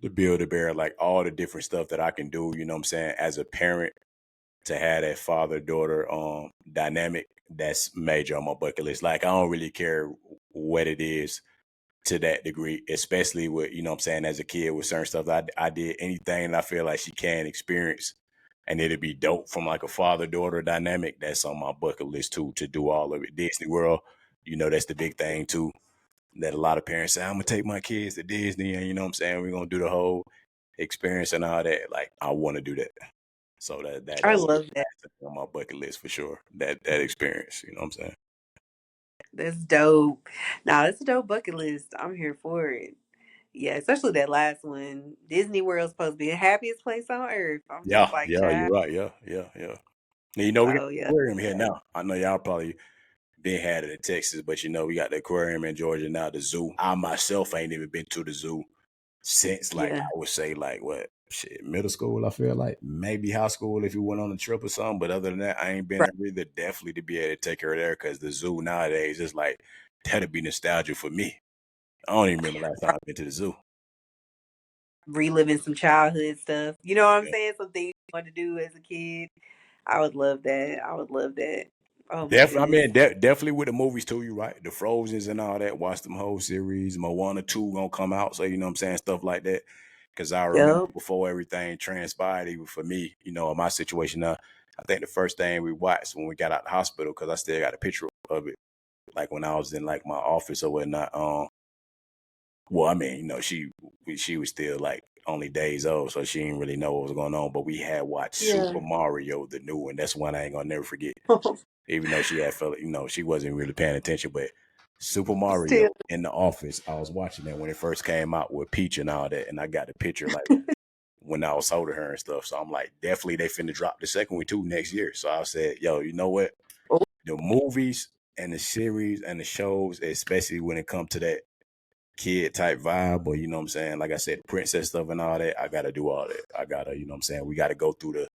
the build a bear, like all the different stuff that I can do, you know what I'm saying, as a parent to have that father daughter dynamic, that's major on my bucket list. Like I don't really care what it is to that degree, especially with, you know what I'm saying, as a kid with certain stuff. I did anything that I feel like she can experience and it'd be dope from like a father-daughter dynamic. That's on my bucket list too, to do all of it. Disney World, you know, that's the big thing too. That a lot of parents say, I'm gonna take my kids to Disney and you know what I'm saying, we're gonna do the whole experience and all that. Like I wanna do that. So I that's love that. on my bucket list for sure. That experience, you know what I'm saying? That's dope. Nah, that's a dope bucket list. I'm here for it. Yeah, especially that last one. Disney World's supposed to be the happiest place on earth. I'm just Yeah, like, yeah, you're child. right. Yeah, yeah, yeah. Now, you know, we got Oh the yeah. aquarium here now. I know y'all probably been had it in Texas, but you know, we got the aquarium in Georgia now, the zoo. I myself ain't even been to the zoo since like Yeah. I would say like what shit, middle school, I feel like. Maybe high school if you went on a trip or something. But other than that, I ain't been Right. there either. Definitely to be able to take her there because the zoo nowadays is like that'd be nostalgia for me. I don't even remember last time I've been to the zoo. Reliving some childhood stuff. You know what I'm Yeah. saying? Some things you wanted to do as a kid. I would love that. I would love that. Oh my Definitely, I goodness. mean, definitely with the movies too. You right, the Frozen's and all that. Watch them whole series. Moana 2 gonna come out, so you know what I'm saying, stuff like that. Because I remember Yep. before everything transpired, even for me, you know, in my situation now, I think the first thing we watched when we got out the hospital, because I still got a picture of it, like when I was in like my office or whatnot. Well, I mean, you know, she was still like only days old, so she didn't really know what was going on. But we had watched Yeah. Super Mario, the new one. That's one I ain't gonna never forget. Even though she had felt, you know, she wasn't really paying attention. But Super Still. Mario in the office, I was watching that when it first came out with Peach and all that, and I got the picture like when I was holding her and stuff. So I'm like, definitely they finna drop the second one too next year. So I said, yo, you know what? Oh, The movies and the series and the shows, especially when it comes to that kid type vibe, or you know what I'm saying, like I said, princess stuff and all that, I gotta do all that. I gotta, you know what I'm saying, we gotta go through the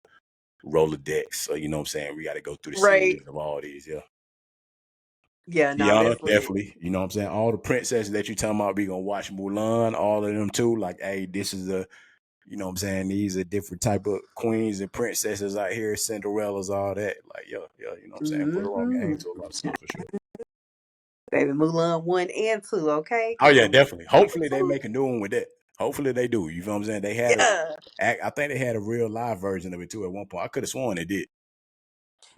Rolodex. So you know what I'm saying, we gotta go through the right. series of all these, yeah. Yeah, no, Tiana, that's lit. definitely. You know what I'm saying? All the princesses that you talking about, we gonna watch Mulan, all of them too. Like, hey, this is a, you know what I'm saying? These are different type of queens and princesses out here, Cinderella's, all that. Like, yeah, yeah, you know what I'm saying? Put her on Mm-hmm. game to a lot of stuff for sure. Baby Mulan 1 and 2, okay? Oh Cause yeah, them definitely. number Hopefully they 2. make a new one with that. Hopefully they do. You know what I'm saying? They had a, Yeah. I think they had a real live version of it too at one point. I could have sworn they did.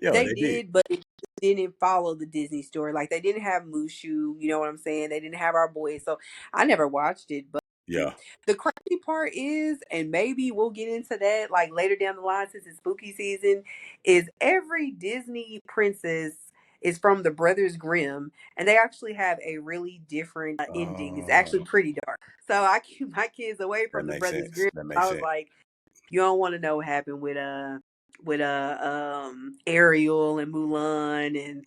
Yeah, They they did. did, but it didn't follow the Disney story. Like they didn't have Mushu, you know what I'm saying? They didn't have our boys. So I never watched it. But Yeah. the crazy part is, and maybe we'll get into that like later down the line since it's spooky season, is every Disney princess is from the Brothers Grimm, and they actually have a really different ending. It's actually Uh, pretty dark. So I keep my kids away that from the makes Brothers sense. Grimm. That makes I was sense. like, you don't want to know what happened with Ariel and Mulan, and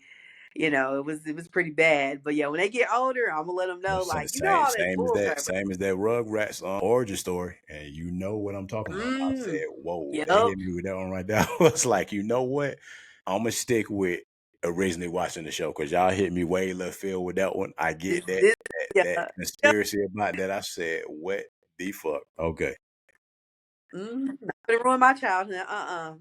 it was pretty bad. But yeah, when they get older, I'm gonna let them know, Same, like, all that same as bull that. crap. Same as that Rugrats origin story, and you know what I'm talking about. I Mm, said, "Whoa!" They yep. hit me with that one right there. I was like, you know what? I'm gonna stick with originally watching the show because y'all hit me way left field with that one. I This, get that this, that yeah. Yep. conspiracy about that. I said, what the fuck? Okay. Not gonna ruin my childhood.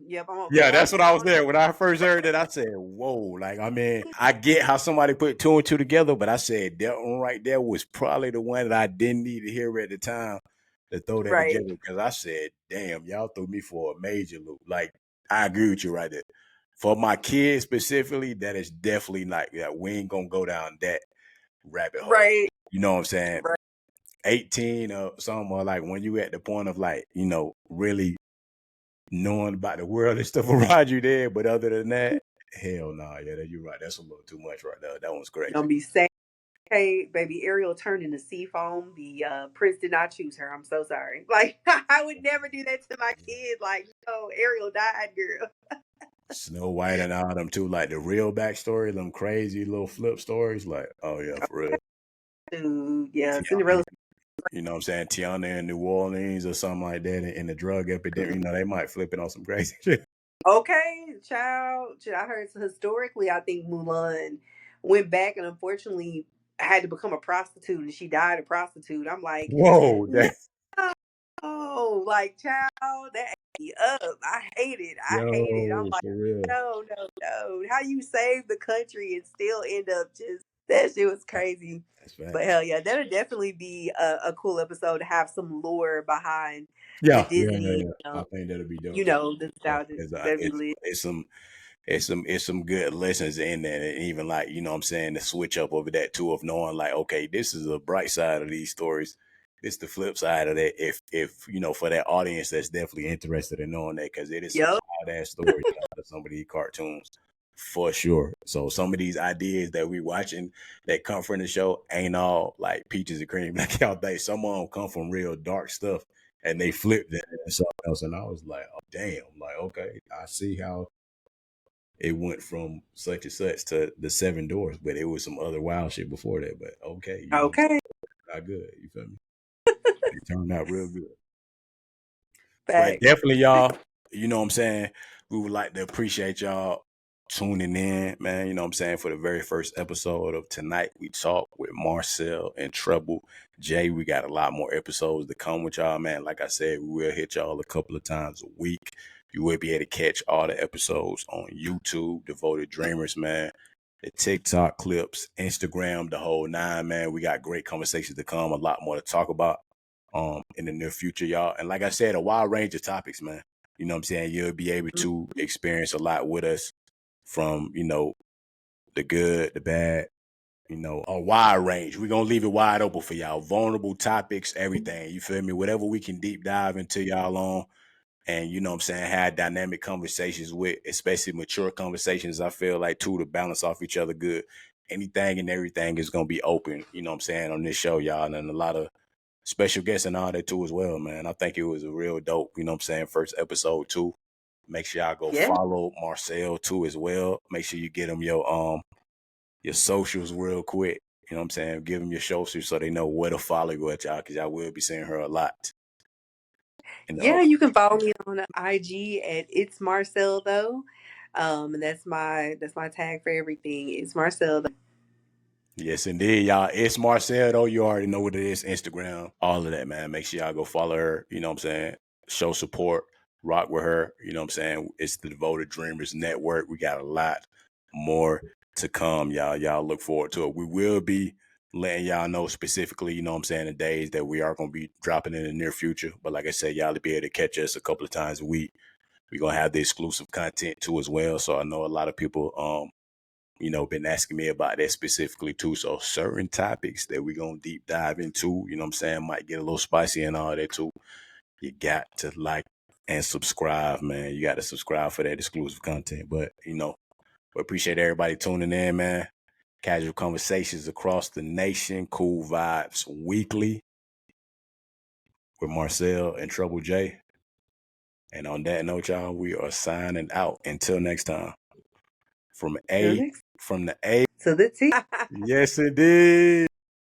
Yep. I'm gonna Yeah, walk that's what in I was on there. When I first heard that, I said, whoa. Like, I mean, I get how somebody put two and two together, but I said that one right there was probably the one that I didn't need to hear at the time to throw that right, together. Because I said, damn, y'all threw me for a major loop. Like, I agree with you right there. For my kids specifically, that is definitely like that. We ain't gonna go down that rabbit hole. right, You know what I'm saying? right, 18 or something, or like when you at the point of like, you know, really knowing about the world and stuff around you there. But other than that, hell no. Yeah, you're right. That's a little too much right there. That one's crazy. gonna be safe. Hey, baby, Ariel turned into sea foam. The prince did not choose her. I'm so sorry. Like I would never do that to my kid. Like, no, Ariel died, girl. Snow White and all them too, like the real backstory, them crazy little flip stories. Like, oh yeah, for real. Dude, yeah, Tiana, Cinderella. you know what I'm saying? Tiana in New Orleans or something like that in the drug epidemic, you know, they might flip it on some crazy shit. Okay, child. I heard historically, I think Mulan went back and unfortunately had to become a prostitute, and she died a prostitute. I'm like, Whoa, no, that like, child, that ate me up. I hate it. I hate it. I'm yo, like, for real. no, no, no. How you save the country and still end up just That shit was crazy. That's fact. But hell yeah, that'll definitely be a cool episode to have some lore behind the Yeah. Disney, I think that'll be dope. the Yeah, nostalgia. it's, That'd be lit. it's some good lessons in there, and even like you know what I'm saying, the switch up over that too of knowing like okay, this is a bright side of these stories. This the flip side of that. If you know for that audience that's definitely interested in knowing that because it is some Yep. wild ass stories out of some of these cartoons for sure. So some of these ideas that we watching that come from the show ain't all like peaches and cream like y'all think. Some of them come from real dark stuff and they flipped it into something else. And I was like, oh damn, like okay, I see how it went from such and such to the seven doors, but it was some other wild shit before that. But okay, you know, Okay. not good. You feel me? It turned out real good. But Fact. definitely, y'all, you know what I'm saying? We would like to appreciate y'all tuning in, man. You know what I'm saying? For the very first episode of Tonight, we talk with Marcel and Treble J. We got a lot more episodes to come with y'all, man. Like I said, we will hit y'all a couple of times a week. You will be able to catch all the episodes on YouTube, Devoted Dreamers, man. The TikTok clips, Instagram, the whole nine, man. We got great conversations to come, a lot more to talk about in the near future, y'all. And like I said, a wide range of topics, man. You know what I'm saying? You'll be able to experience a lot with us from, you know, the good, the bad, you know, a wide range. We're gonna leave it wide open for y'all. Vulnerable topics, everything. You feel me? Whatever we can deep dive into y'all on and you know what I'm saying, have dynamic conversations with, especially mature conversations, I feel like too, to balance off each other good. Anything and everything is gonna be open, you know what I'm saying, on this show, y'all. And a lot of special guests and all that too as well, man. I think it was a real dope, you know what I'm saying, first episode too. Make sure y'all go Yeah. follow Marcel too as well. Make sure you get him your socials real quick. You know what I'm saying? Give them your socials so they know where to follow you at y'all, because y'all will be seeing her a lot. And Yeah, you can follow me on IG at It's Marcel though. And that's my tag for everything. It's Marcel. yes, indeed, y'all. It's Marcel, though. You already know what it is. Instagram, all of that, man. Make sure y'all go follow her. You know what I'm saying? Show support, rock with her. You know what I'm saying? It's the Devoted Dreamers Network. We got a lot more to come, y'all. Y'all look forward to it. We will be letting y'all know specifically, you know what I'm saying, the days that we are going to be dropping in the near future. But like I said, y'all will be able to catch us a couple of times a week. We're going to have the exclusive content too as well. So I know a lot of people you know, been asking me about that specifically too. So certain topics that we're gonna deep dive into, you know what I'm saying, might get a little spicy and all that too. You got to like and subscribe, man. You got to subscribe for that exclusive content. But you know, we appreciate everybody tuning in, man. Casual conversations across the nation, cool vibes weekly with Marcel and Treble J. And on that note, y'all, we are signing out. Until next time. From Till A next from the A. to the T. Yes, indeed.